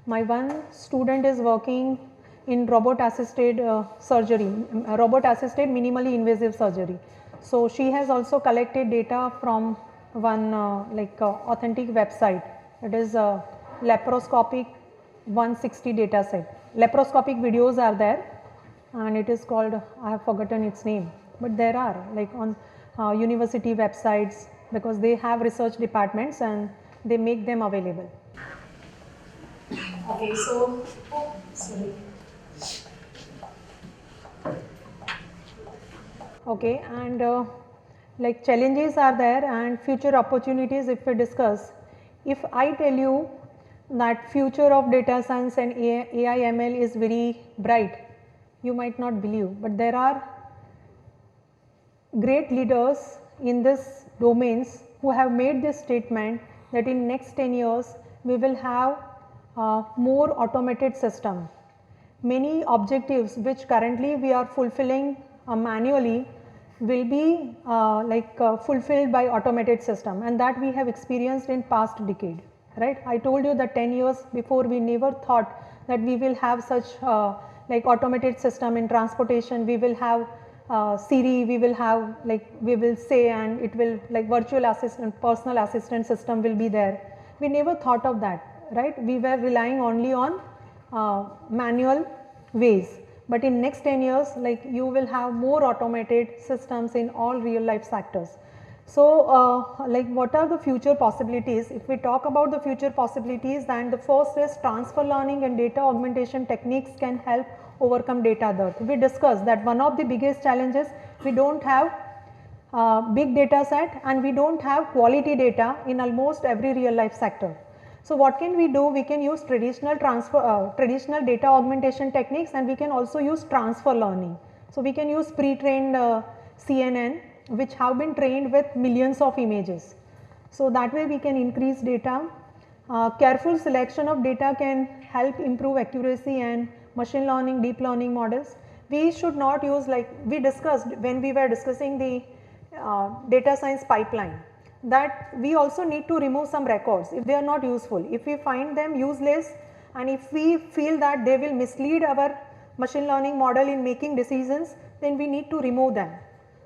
My one student is working in robot assisted surgery, robot assisted minimally invasive surgery. So, she has also collected data from one authentic website, it is laparoscopic 160 data set. Laparoscopic videos are there and it is called, I have forgotten its name, but there are like on university websites, because they have research departments and they make them available. Okay, so, sorry. Okay, and like challenges are there and future opportunities if we discuss. If I tell you that future of data science and AI ML is very bright, you might not believe, but there are great leaders in this domains who have made this statement that in next 10 years we will have more automated system. Many objectives which currently we are fulfilling manually will be fulfilled by automated system, and that we have experienced in past decade, right. I told you that 10 years before we never thought that we will have such like automated system in transportation, we will have Siri, we will have like we will say, and it will like virtual assistant, personal assistant system will be there. We never thought of that, right? We were relying only on manual ways, but in next 10 years like you will have more automated systems in all real life sectors. So like what are the future possibilities? If we talk about the future possibilities, then the first is transfer learning and data augmentation techniques can help overcome data dearth. We discussed that one of the biggest challenges, we do not have big data set and we do not have quality data in almost every real life sector. So what can we do? We can use traditional data augmentation techniques, and we can also use transfer learning. So we can use pre-trained CNN which have been trained with millions of images. So that way we can increase data. Careful selection of data can help improve accuracy and machine learning, deep learning models. We should not use, like we discussed when we were discussing the data science pipeline, that we also need to remove some records if they are not useful. If we find them useless and if we feel that they will mislead our machine learning model in making decisions, then we need to remove them.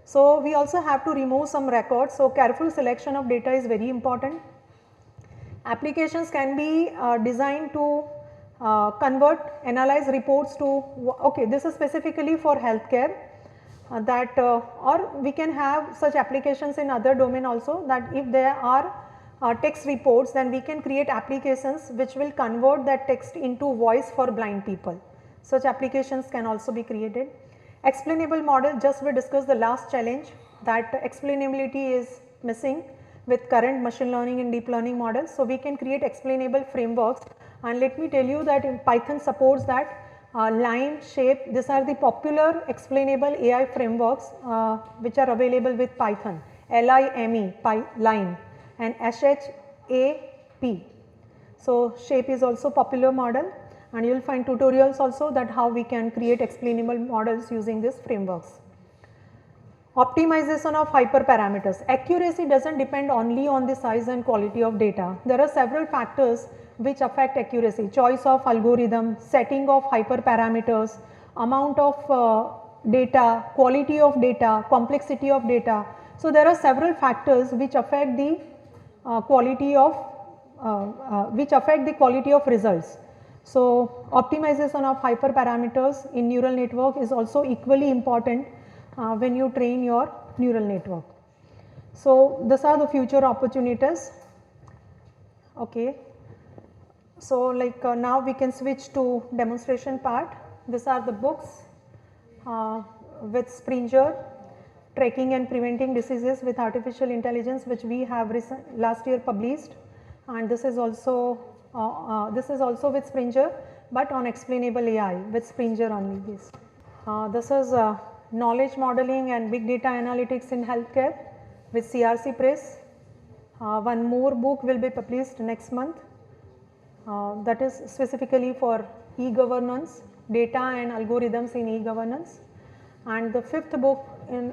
So we also have to remove some records. So careful selection of data is very important. Applications can be designed to convert, analyze reports to, okay, this is specifically for healthcare. Or we can have such applications in other domain also, that if there are text reports, then we can create applications which will convert that text into voice for blind people. Such applications can also be created. Explainable model, just we discussed the last challenge, that explainability is missing with current machine learning and deep learning models. So we can create explainable frameworks, and let me tell you that in Python supports that. Lime, Shape, these are the popular explainable AI frameworks which are available with Python. LIME, Lime, and SHAP. So Shape is also popular model, and you will find tutorials also that how we can create explainable models using these frameworks. Optimization of hyperparameters. Accuracy does not depend only on the size and quality of data. There are several factors which affect accuracy: choice of algorithm, setting of hyperparameters, amount of data, quality of data, complexity of data. So there are several factors which affect the quality of results. So optimization of hyperparameters in neural network is also equally important when you train your neural network. So these are the future opportunities. Okay. So like now we can switch to demonstration part. These are the books with Springer, Tracking and Preventing Diseases with Artificial Intelligence, which we have last year published, and this is also with Springer, but on explainable AI with Springer only. This is knowledge modeling and big data analytics in healthcare with CRC Press. One more book will be published next month. That is specifically for e-governance, data and algorithms in e-governance. And the fifth book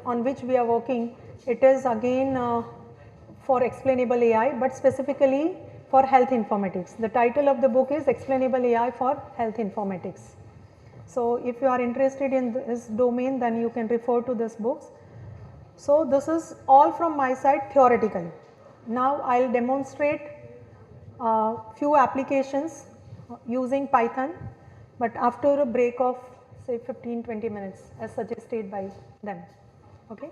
on which we are working, it is again for explainable AI, but specifically for health informatics. The title of the book is Explainable AI for Health Informatics. So if you are interested in this domain, then you can refer to these books. So this is all from my side theoretically. Now I will demonstrate few applications using Python, but after a break of say 15-20 minutes as suggested by them. Okay.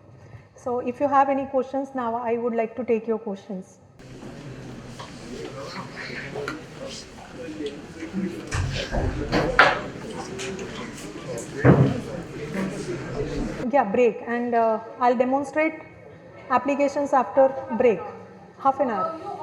So if you have any questions now, I would like to take your questions. Yeah, break, and I'll demonstrate applications after break, half an hour.